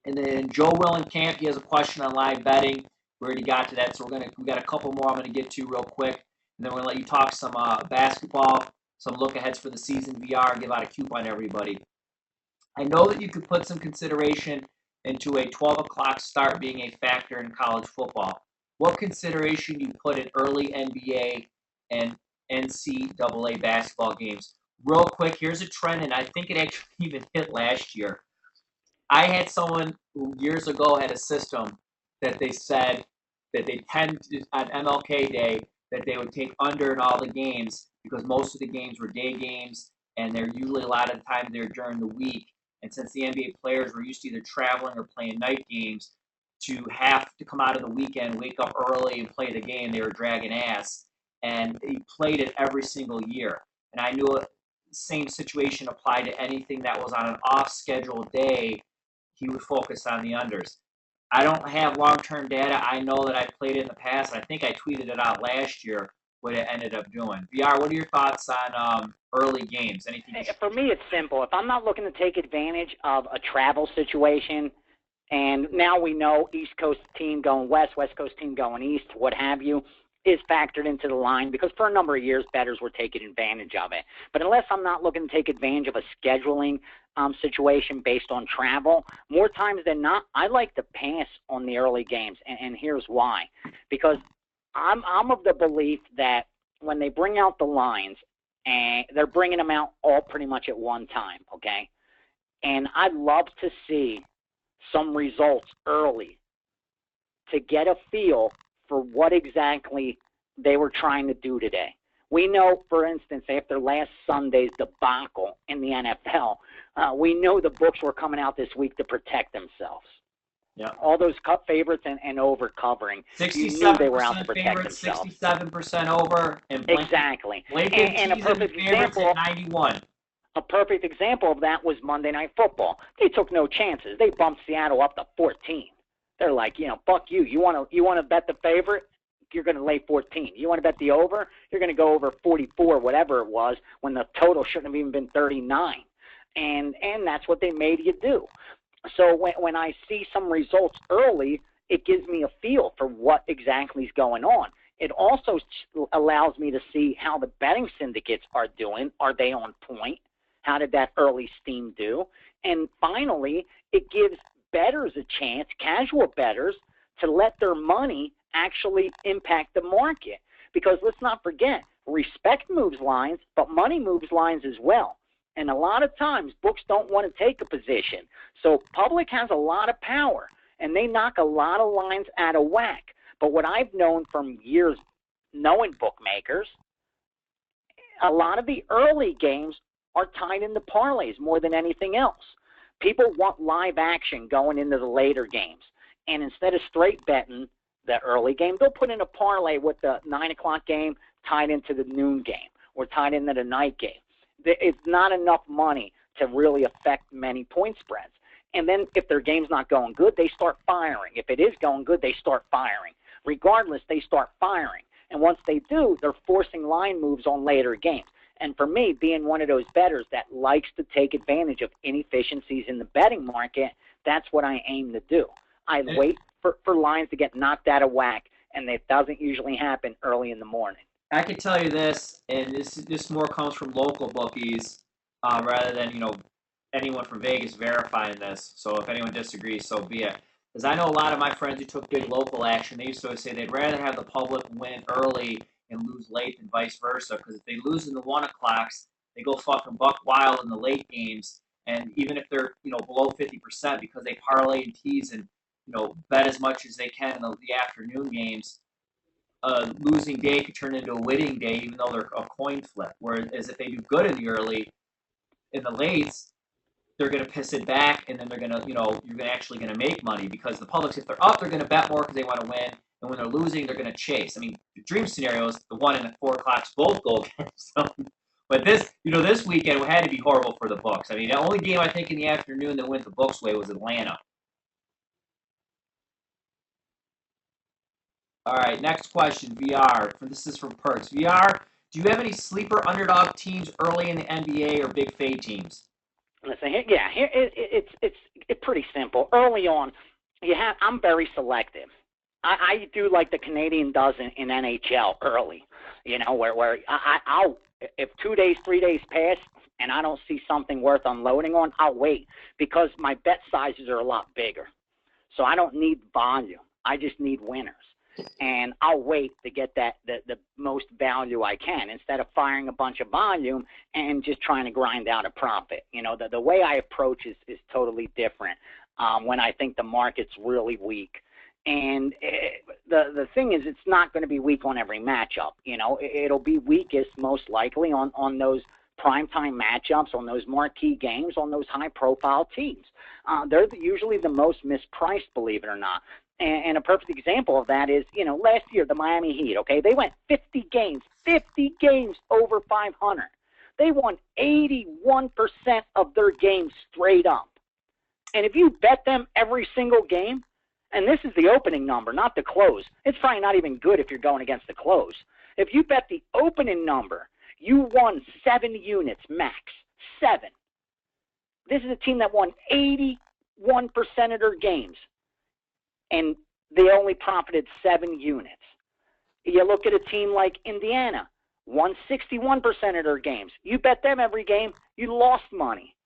And then Joe Willenkamp, he has a question on live betting. We already got to that, so we got a couple more I'm going to get to real quick. And then we're going to let you talk some basketball, some look-aheads for the season VR, give out a coupon to everybody. I know that you could put some consideration into a 12 o'clock start being a factor in college football. What consideration do you put in early NBA and NCAA basketball games? Real quick, here's a trend, and I think it actually even hit last year. I had someone who years ago had a system that they said that they tend to, on MLK Day, that they would take under in all the games because most of the games were day games, and they're usually a lot of the time they're during the week. And since the NBA players were used to either traveling or playing night games, to have to come out of the weekend, wake up early, and play the game, they were dragging ass. And he played it every single year. And I knew the same situation applied to anything that was on an off-schedule day. He would focus on the unders. I don't have long-term data. I know that I played it in the past. I think I tweeted it out last year what it ended up doing. VR, what are your thoughts on early games? Anything? For me, it's simple. If I'm not looking to take advantage of a travel situation, and now we know East Coast team going west, West Coast team going east, what have you, is factored into the line because for a number of years, bettors were taking advantage of it. But unless I'm not looking to take advantage of a scheduling situation based on travel, more times than not, I like to pass on the early games, and here's why. Because I'm of the belief that when they bring out the lines, and they're bringing them out all pretty much at one time, okay? And I'd love to see some results early to get a feel for what exactly they were trying to do today. We know, for instance, after last Sunday's debacle in the NFL, we know the books were coming out this week to protect themselves. Yeah. All those cut favorites and over covering. 67% you knew they were out to protect favorites, themselves. 67% over, and exactly. And a perfect example at 91. A perfect example of that was Monday Night Football. They took no chances. They bumped Seattle up to 14. They're like, fuck you. You want to bet the favorite? You're going to lay 14. You want to bet the over? You're going to go over 44, whatever it was, when the total shouldn't have even been 39. And that's what they made you do. So when I see some results early, it gives me a feel for what exactly is going on. It also allows me to see how the betting syndicates are doing. Are they on point? How did that early steam do? And finally, it gives bettors a chance, casual bettors, to let their money actually impact the market. Because let's not forget, respect moves lines, but money moves lines as well. And a lot of times, books don't want to take a position. So public has a lot of power, and they knock a lot of lines out of whack. But what I've known from years knowing bookmakers, a lot of the early games are tied into parlays more than anything else. People want live action going into the later games. And instead of straight betting the early game, they'll put in a parlay with the 9 o'clock game tied into the noon game or tied into the night game. It's not enough money to really affect many point spreads. And then if their game's not going good, they start firing. If it is going good, they start firing. Regardless, they start firing. And once they do, they're forcing line moves on later games. And for me, being one of those bettors that likes to take advantage of inefficiencies in the betting market, that's what I aim to do. I wait for lines to get knocked out of whack, and it doesn't usually happen early in the morning. I can tell you this, and this more comes from local bookies rather than, anyone from Vegas verifying this. So if anyone disagrees, so be it. Because I know a lot of my friends who took big local action, they used to always say they'd rather have the public win early and lose late than vice versa. Because if they lose in the 1 o'clocks, they go fucking buck wild in the late games. And even if they're, below 50%, because they parlay and tease and, bet as much as they can in the afternoon games, a losing day could turn into a winning day, even though they're a coin flip. Whereas if they do good in the early, in the lates, they're going to piss it back, and then they're going to, you're actually going to make money because the public's, if they're up, they're going to bet more because they want to win, and when they're losing, they're going to chase. I mean, the dream scenario is the 1 and the 4 o'clocks both go against them. But this weekend had to be horrible for the books. I mean, the only game I think in the afternoon that went the books' way was Atlanta. All right, next question, VR. This is from Perks. VR, do you have any sleeper underdog teams early in the NBA or big fade teams? Listen, it's pretty simple. Early on, I'm very selective. I do like the Canadian does in NHL early. Where I'll if 2 days, 3 days pass and I don't see something worth unloading on, I'll wait because my bet sizes are a lot bigger. So I don't need volume. I just need winners. And I'll wait to get the most value I can instead of firing a bunch of volume and just trying to grind out a profit. The way I approach is totally different when I think the market's really weak. And the thing is, it's not going to be weak on every matchup. It'll be weakest most likely on those primetime matchups, on those marquee games, on those high-profile teams. They're usually the most mispriced, believe it or not. And a perfect example of that is, last year, the Miami Heat, okay? They went 50 games over 500. They won 81% of their games straight up. And if you bet them every single game, and this is the opening number, not the close. It's probably not even good if you're going against the close. If you bet the opening number, you won 7 units max. 7. This is a team that won 81% of their games. And they only profited 7 units. You look at a team like Indiana, won 61% of their games. You bet them every game, you lost money.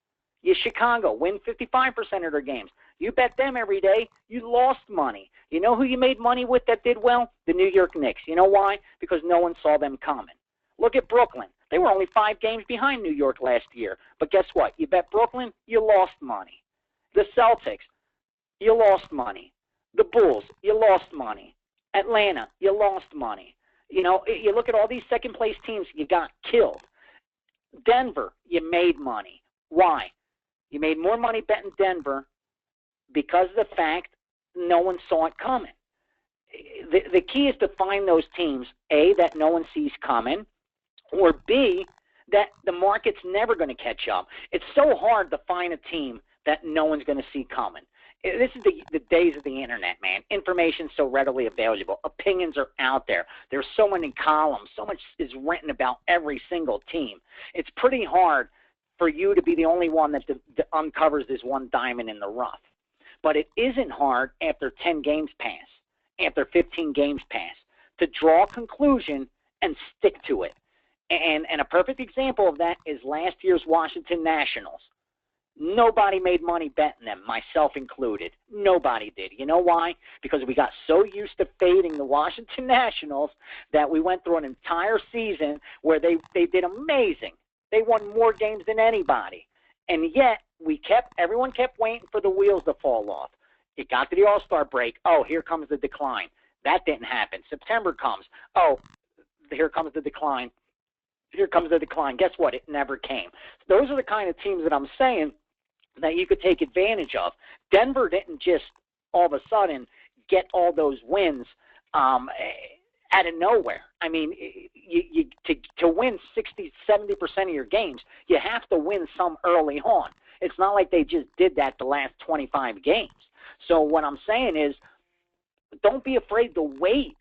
Chicago, win 55% of their games. You bet them every day, you lost money. You know who you made money with that did well? The New York Knicks. You know why? Because no one saw them coming. Look at Brooklyn. They were only 5 games behind New York last year. But guess what? You bet Brooklyn, you lost money. The Celtics, you lost money. The Bulls, you lost money. Atlanta, you lost money. You look at all these second-place teams, you got killed. Denver, you made money. Why? You made more money betting Denver because of the fact no one saw it coming. The key is to find those teams, A, that no one sees coming, or B, that the market's never going to catch up. It's so hard to find a team that no one's going to see coming. This is the days of the internet, man. Information's so readily available. Opinions are out there. There's so many columns. So much is written about every single team. It's pretty hard for you to be the only one that uncovers this one diamond in the rough. But it isn't hard after 10 games pass, after 15 games pass, to draw a conclusion and stick to it. And a perfect example of that is last year's Washington Nationals. Nobody made money betting them, myself included. Nobody did. You know why? Because we got so used to fading the Washington Nationals that we went through an entire season where they did amazing. They won more games than anybody. And yet everyone kept waiting for the wheels to fall off. It got to the All-Star break. Oh, here comes the decline. That didn't happen. September comes. Oh, here comes the decline. Here comes the decline. Guess what? It never came. Those are the kind of teams that I'm saying that you could take advantage of. Denver didn't just all of a sudden get all those wins out of nowhere. I mean, to win 60, 70% of your games, you have to win some early on. It's not like they just did that the last 25 games. So what I'm saying is, don't be afraid to wait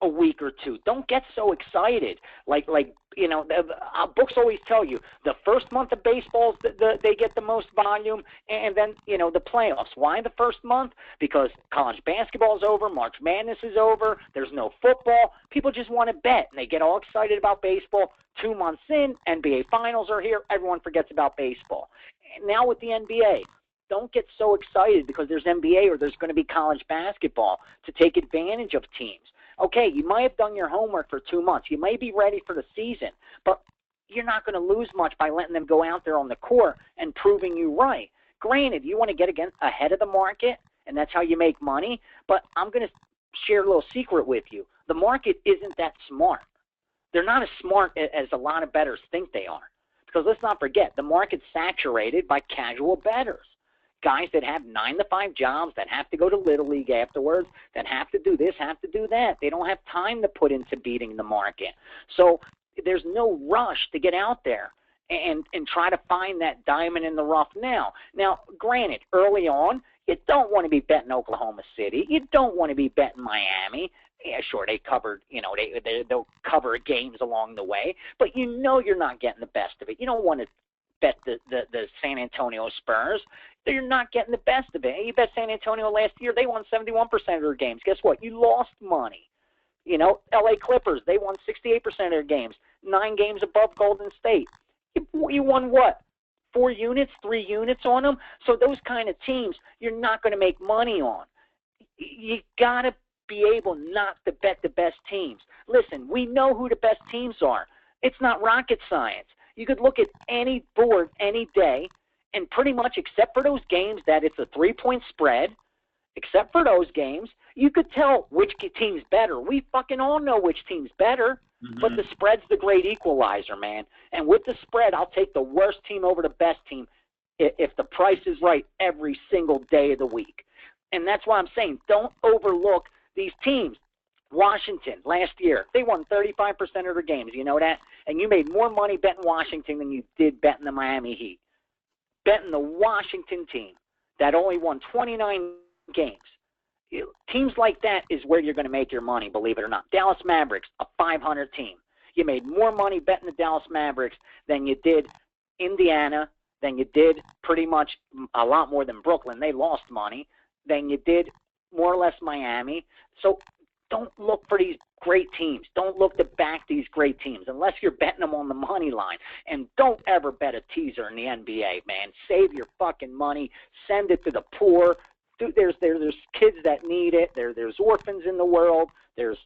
a week or two. Don't get so excited. Like books always tell you the first month of baseball they get the most volume, and then the playoffs. Why the first month? Because college basketball is over, March Madness is over, there's no football. People just want to bet, and they get all excited about baseball. 2 months in, NBA Finals are here. Everyone forgets about baseball. And now with the NBA, don't get so excited because there's NBA or there's going to be college basketball to take advantage of teams. Okay, you might have done your homework for 2 months. You may be ready for the season, but you're not going to lose much by letting them go out there on the court and proving you right. Granted, you want to get ahead of the market, and that's how you make money, but I'm going to share a little secret with you. The market isn't that smart. They're not as smart as a lot of bettors think they are. Because let's not forget, the market's saturated by casual bettors. Guys that have 9-to-5 jobs, that have to go to Little League afterwards, that have to do this, have to do that. They don't have time to put into beating the market. So there's no rush to get out there and try to find that diamond in the rough now. Now, granted, early on, you don't want to be betting Oklahoma City. You don't want to be betting Miami. Yeah, sure, they covered, they'll cover games along the way, but you're not getting the best of it. You don't want to bet the San Antonio Spurs. You're not getting the best of it. You bet San Antonio last year, they won 71% of their games. Guess what? You lost money. LA Clippers, they won 68% of their games, 9 games above Golden State. You won what? 4 units, 3 units on them? So those kind of teams, you're not going to make money on. You got to be able not to bet the best teams. Listen, we know who the best teams are. It's not rocket science. You could look at any board any day, and pretty much except for those games that it's a 3-point spread, except for those games, you could tell which team's better. We fucking all know which team's better, but the spread's the great equalizer, man. And with the spread, I'll take the worst team over the best team if the price is right every single day of the week. And that's why I'm saying don't overlook these teams. Washington, last year, they won 35% of their games. You know that? And you made more money betting Washington than you did betting the Miami Heat. Betting the Washington team that only won 29 games. Teams like that is where you're going to make your money, believe it or not. Dallas Mavericks, a 500 team. You made more money betting the Dallas Mavericks than you did Indiana, than you did pretty much a lot more than Brooklyn. They lost money. Than you did more or less Miami. So don't look for these great teams. Don't look to back these great teams unless you're betting them on the money line. And don't ever bet a teaser in the NBA, man. Save your fucking money. Send it to the poor. There's kids that need it. There's orphans in the world. There's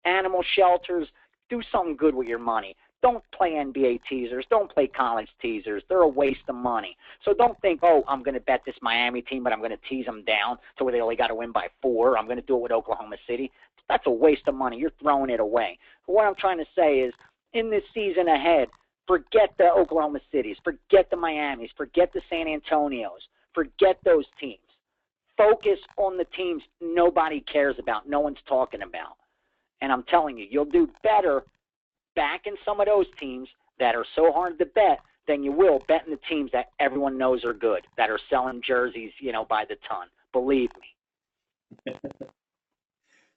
animal shelters. Do something good with your money. Don't play NBA teasers. Don't play college teasers. They're a waste of money. So don't think, oh, I'm going to bet this Miami team, but I'm going to tease them down to where they only got to win by 4. I'm going to do it with Oklahoma City. That's a waste of money. You're throwing it away. But what I'm trying to say is, in this season ahead, forget the Oklahoma Cities. Forget the Miamis. Forget the San Antonios. Forget those teams. Focus on the teams nobody cares about, no one's talking about. And I'm telling you, you'll do better backing some of those teams that are so hard to bet than you will betting the teams that everyone knows are good, that are selling jerseys, by the ton. Believe me.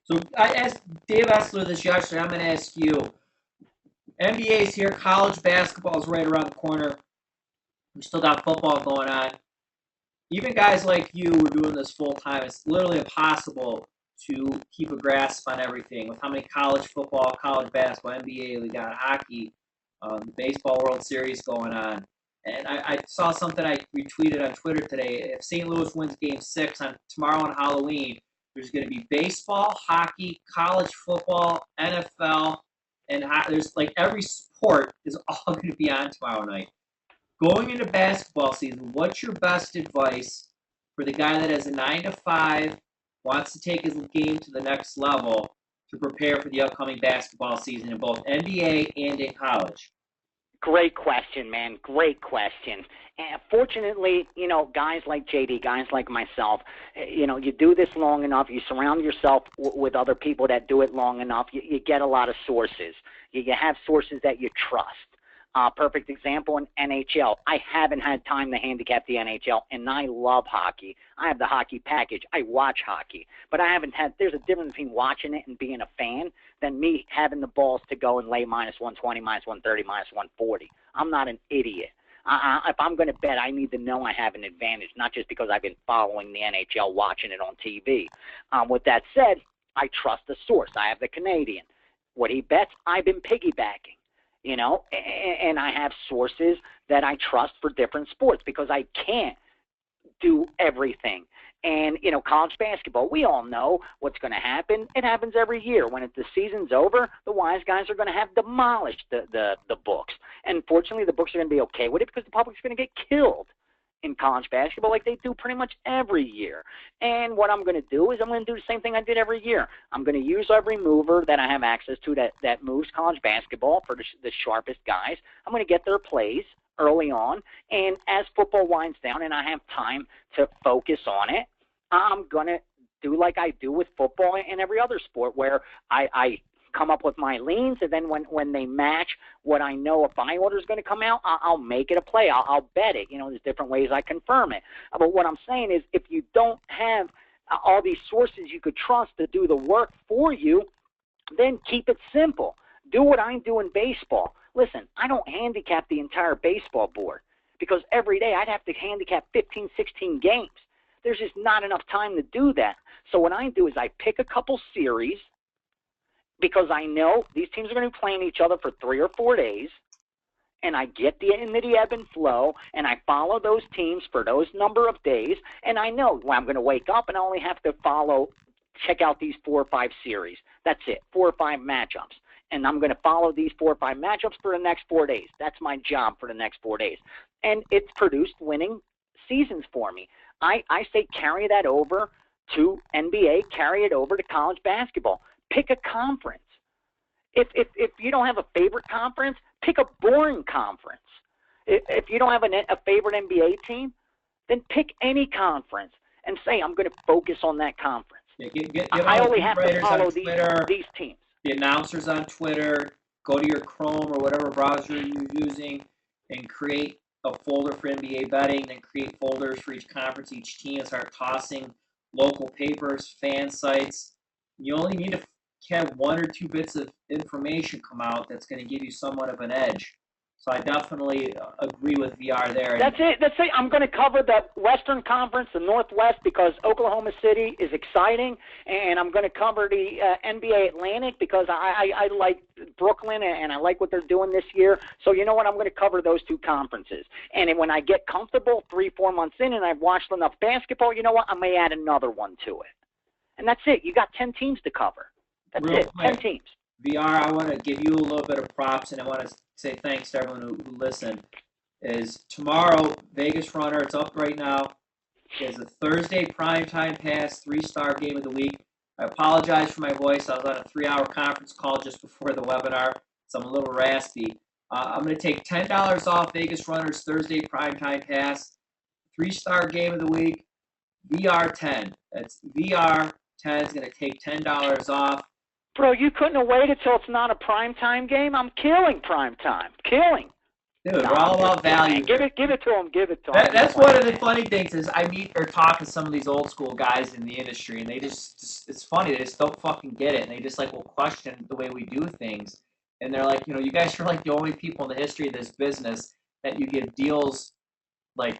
So I asked Dave Essler this yesterday. I'm going to ask you. NBA's here. College basketball is right around the corner. We still got football going on. Even guys like you who are doing this full time, it's literally impossible to keep a grasp on everything. With how many college football, college basketball, NBA, we got hockey, the baseball World Series going on. And I saw something I retweeted on Twitter today. If St. Louis wins Game 6 on tomorrow on Halloween, there's going to be baseball, hockey, college football, NFL, and there's like every sport is all going to be on tomorrow night. Going into basketball season, what's your best advice for the guy that has a 9 to 5, wants to take his game to the next level to prepare for the upcoming basketball season in both NBA and in college? Great question, man. Great question. And fortunately, guys like JD, guys like myself, you do this long enough, you surround yourself with other people that do it long enough, you get a lot of sources. You have sources that you trust. Perfect example in NHL. I haven't had time to handicap the NHL, and I love hockey. I have the hockey package. I watch hockey. But there's a difference between watching it and being a fan than me having the balls to go and lay -120, -130, -140. I'm not an idiot. If I'm going to bet, I need to know I have an advantage, not just because I've been following the NHL, watching it on TV. With that said, I trust the source. I have the Canadian. What he bets, I've been piggybacking. And I have sources that I trust for different sports because I can't do everything. And, college basketball, we all know what's going to happen. It happens every year. When the season's over, the wise guys are going to have demolished the books. And fortunately, the books are going to be okay with it because the public's going to get killed in college basketball like they do pretty much every year. And what I'm going to do is I'm going to do the same thing I did every year. I'm going to use every mover that I have access to that moves college basketball for the sharpest guys. I'm going to get their plays early on. And as football winds down and I have time to focus on it, I'm going to do like I do with football and every other sport where I come up with my leans, and then when they match what I know a buy order is going to come out, I'll make it a play. I'll bet it. There's different ways I confirm it. But what I'm saying is if you don't have all these sources you could trust to do the work for you, then keep it simple. Do what I do in baseball. Listen, I don't handicap the entire baseball board because every day I'd have to handicap 15, 16 games. There's just not enough time to do that. So what I do is I pick a couple series because I know these teams are going to be playing each other for 3 or 4 days, and I get into the ebb and flow, and I follow those teams for those number of days, and I know when I'm going to wake up and I only have to check out these 4 or 5 series. That's it, 4 or 5 matchups. And I'm going to follow these 4 or 5 matchups for the next 4 days. That's my job for the next 4 days. And it's produced winning seasons for me. I say carry that over to NBA, carry it over to college basketball. Pick a conference. If you don't have a favorite conference, pick a boring conference. If you don't have a favorite NBA team, then pick any conference and say, I'm going to focus on that conference. Yeah, I only have to follow these teams. The announcers on Twitter, go to your Chrome or whatever browser you're using and create a folder for NBA betting, then create folders for each conference, each team, and start tossing local papers, fan sites. You only need to have 1 or 2 bits of information come out that's going to give you somewhat of an edge. So I definitely agree with VR there. That's it. I'm going to cover the Western Conference, the Northwest, because Oklahoma City is exciting, and I'm going to cover the NBA Atlantic because I like Brooklyn and I like what they're doing this year. So you know what? I'm going to cover those 2 conferences. And when I get comfortable 3-4 months in and I've watched enough basketball, you know what? I may add another one to it. And that's it. You got 10 teams to cover. That's Real it, quick, 10 teams. VR, I want to give you a little bit of props, and I want to say thanks to everyone who listened. Is tomorrow, Vegas Runner, it's up right now, is a Thursday primetime pass, 3-star game of the week. I apologize for my voice. I was on a 3-hour conference call just before the webinar, so I'm a little raspy. I'm going to take $10 off Vegas Runner's Thursday primetime pass, 3-star game of the week, VR10. That's VR10 is going to take $10 off. Bro, you couldn't have waited till it's not a primetime game? I'm killing primetime. Killing. Dude, we're all about value. Give it to them. Give it to them. That's one of the funny things is I meet or talk to some of these old school guys in the industry, and they just it's funny. They just don't fucking get it, and they just will question the way we do things. And they're like, you guys are like the only people in the history of this business that you give deals, like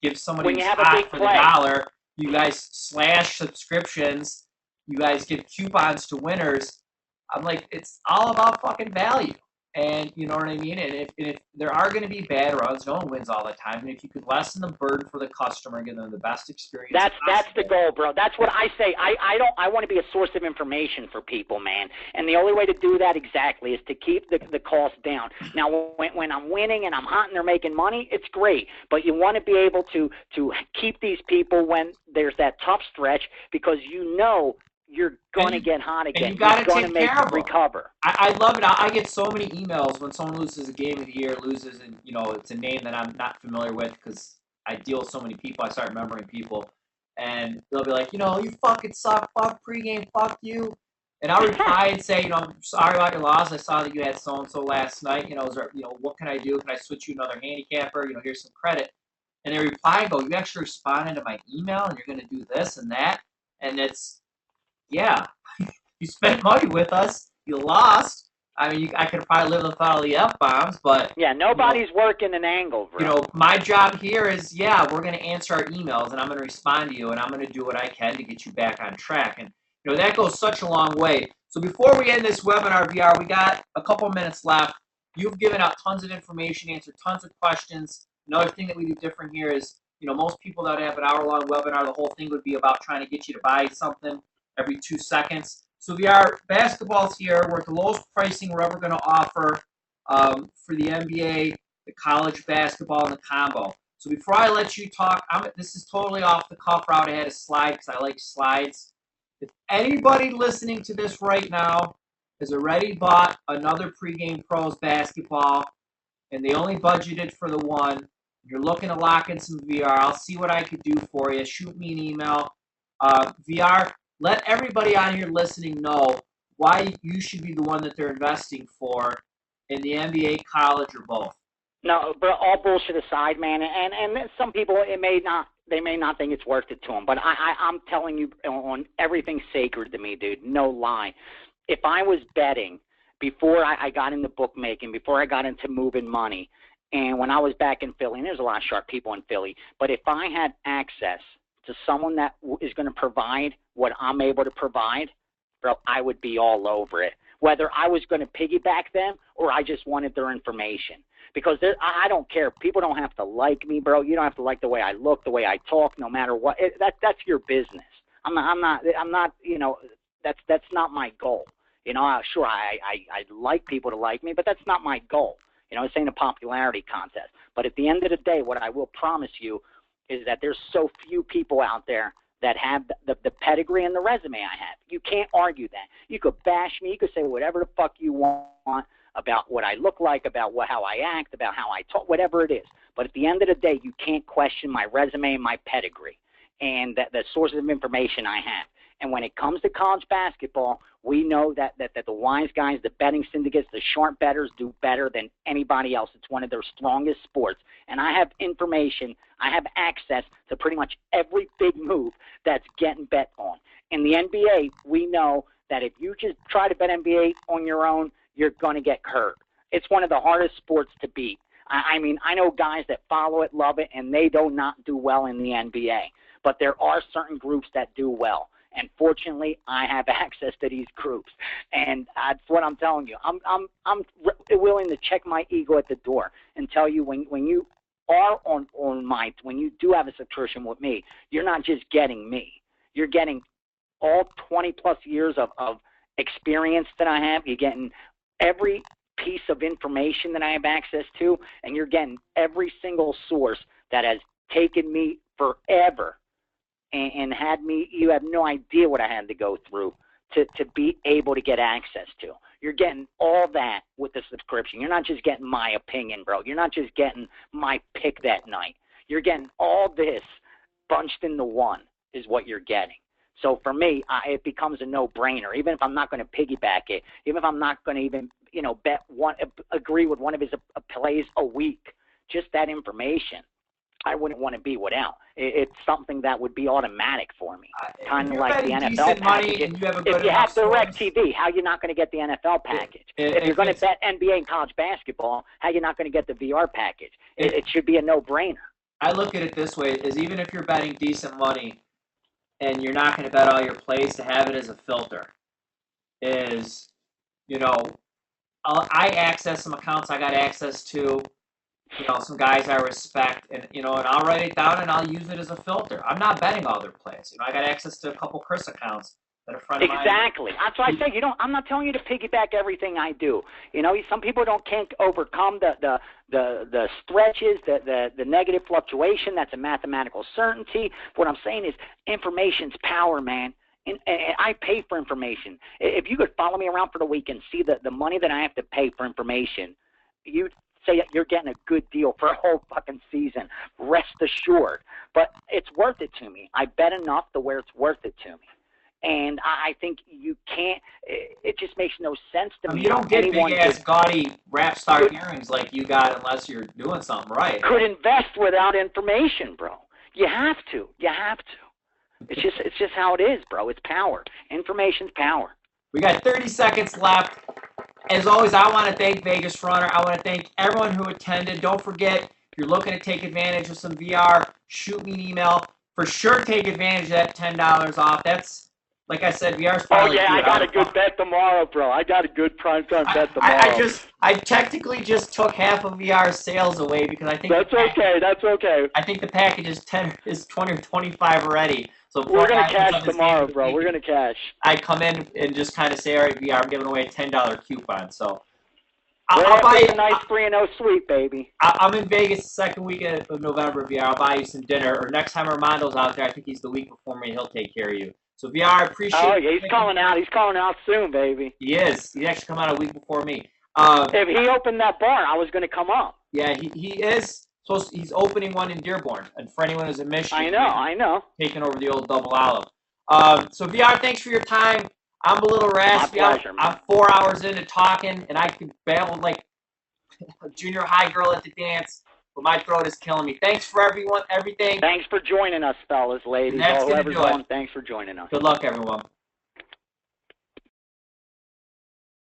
give somebody who's hot for the dollar. You guys slash subscriptions. You guys give coupons to winners. I'm like, it's all about fucking value. And you know what I mean? And if there are going to be bad runs, no one wins all the time. And if you could lessen the burden for the customer, give them the best experience That's the goal, bro. That's what I say. I want to be a source of information for people, man. And the only way to do that exactly is to keep the cost down. Now, when I'm winning and I'm hot and they're making money, it's great. But you want to be able to keep these people when there's that tough stretch, because you know you're going to get hot again. You're going to make them recover. I love it. I get so many emails when someone loses a game of the year, loses, and you know it's a name that I'm not familiar with because I deal with so many people. I start remembering people, and they'll be like, you know, you fucking suck, fuck pregame, fuck you. And I'll reply and say, you know, I'm sorry about your loss. I saw that you had so and so last night. You know, what can I do? Can I switch you another handicapper? You know, here's some credit. And they reply and go, you actually responded to my email, and you're going to do this and that, and it's. Yeah, you spent money with us. You lost. I mean, I could probably live without all the F-bombs, but... Yeah, nobody's working an angle, bro. You know, my job here is, yeah, we're going to answer our emails, and I'm going to respond to you, and I'm going to do what I can to get you back on track. And, you know, that goes such a long way. So before we end this webinar, VR, we got a couple minutes left. You've given out tons of information, answered tons of questions. Another thing that we do different here is, you know, most people that have an hour-long webinar, the whole thing would be about trying to get you to buy something every 2 seconds. So VR basketball's here. We're at the lowest pricing we're ever going to offer for the NBA, the college basketball, and the combo. So before I let you talk, this is totally off the cuff route. I had a slide because I like slides. If anybody listening to this right now has already bought another Pregame Pros basketball and they only budgeted for the one, you're looking to lock in some VR, I'll see what I could do for you. Shoot me an email. VR, let everybody on here listening know why you should be the one that they're investing for in the NBA, college, or both. No, but all bullshit aside, man, and some people they may not think it's worth it to them, but I'm telling you on everything sacred to me, dude, no lie. If I was betting before I got into bookmaking, before I got into moving money, and when I was back in Philly, and there's a lot of sharp people in Philly, but if I had access to someone that is going to provide what I'm able to provide, bro, I would be all over it. Whether I was going to piggyback them or I just wanted their information. Because I don't care. People don't have to like me, bro. You don't have to like the way I look, the way I talk, no matter what. That's your business. I'm not, you know, that's not my goal. You know, sure, I'd like people to like me, but that's not my goal. You know, this ain't a popularity contest. But at the end of the day, what I will promise you is that there's so few people out there that have the pedigree and the resume I have. You can't argue that. You could bash me. You could say whatever the fuck you want about what I look like, about how I act, about how I talk, whatever it is. But at the end of the day, you can't question my resume and my pedigree and the sources of information I have. And when it comes to college basketball, we know that the wise guys, the betting syndicates, the sharp bettors do better than anybody else. It's one of their strongest sports. And I have information, I have access to pretty much every big move that's getting bet on. In the NBA, we know that if you just try to bet NBA on your own, you're going to get hurt. It's one of the hardest sports to beat. I mean, I know guys that follow it, love it, and they do not do well in the NBA. But there are certain groups that do well. And fortunately, I have access to these groups, and that's what I'm telling you. I'm willing to check my ego at the door and tell you when you are when you do have a subscription with me, you're not just getting me. You're getting all 20 plus years of experience that I have. You're getting every piece of information that I have access to, and you're getting every single source that has taken me forever and had me, you have no idea what I had to go through to be able to get access to. You're getting all that with the subscription. You're not just getting my opinion, bro. You're not just getting my pick that night. You're getting all this bunched into one is what you're getting. So for me, it becomes a no-brainer. Even if I'm not going to piggyback it, even if I'm not going to even, you know, agree with one of his plays a week, just that information, I wouldn't want to be without. It's something that would be automatic for me, kind of like the NFL package. If you have DirecTV, how are you not going to get the NFL package? If you're going to bet NBA and college basketball, how are you not going to get the VR package? It should be a no-brainer. I look at it this way, is even if you're betting decent money and you're not going to bet all your plays, to have it as a filter is, you know, I access some accounts I got access to, some guys I respect, and and I'll write it down and I'll use it as a filter. I'm not betting all their plays. I got access to a couple Chris accounts that a friend of mine. Exactly. That's why I say I'm not telling you to piggyback everything I do. Some people can't overcome the stretches, the negative fluctuation. That's a mathematical certainty. What I'm saying is information's power, man. And I pay for information. If you could follow me around for the week and see the money that I have to pay for information, you'd say that you're getting a good deal for a whole fucking season. Rest assured. But it's worth it to me. I bet enough to where it's worth it to me. And I think you can't. It just makes no sense to me. You don't get big-ass, gaudy rap star hearings like you got unless you're doing something right. Could invest without information, bro. You have to. You have to. It's just how it is, bro. It's power. Information's power. We got 30 seconds left. As always, I want to thank Vegas Runner. I want to thank everyone who attended. Don't forget, if you're looking to take advantage of some VR, shoot me an email. For sure, take advantage of that $10 off. That's, like I said, VR's probably. Oh, yeah, I got a good bet tomorrow, bro. I got a good primetime bet tomorrow. I technically just took half of VR's sales away because I think. That's okay. That's okay. I think the package is 20 or 25 already. So we're going to cash tomorrow, bro. We're going to cash. I come in and just kind of say, all right, VR, I'm giving away a $10 coupon. So I'll buy you a nice 3-0 suite, baby. I'm in Vegas the second week of November, VR. I'll buy you some dinner. Or next time Armando's out there, I think he's the week before me. He'll take care of you. So VR, I appreciate. Oh yeah, he's calling out. He's calling out soon, baby. He is. He actually come out a week before me. If he opened that bar, I was going to come up. Yeah, he is. So he's opening one in Dearborn, and for anyone who's in Michigan, I know. Taking over the old Double Olive. So VR, thanks for your time. I'm a little raspy. My pleasure, I'm 4 hours into talking, and I can babble like a junior high girl at the dance, but my throat is killing me. Thanks for everyone, everything. Thanks for joining us, fellas, ladies. All everyone, thanks for joining us. Good luck, everyone.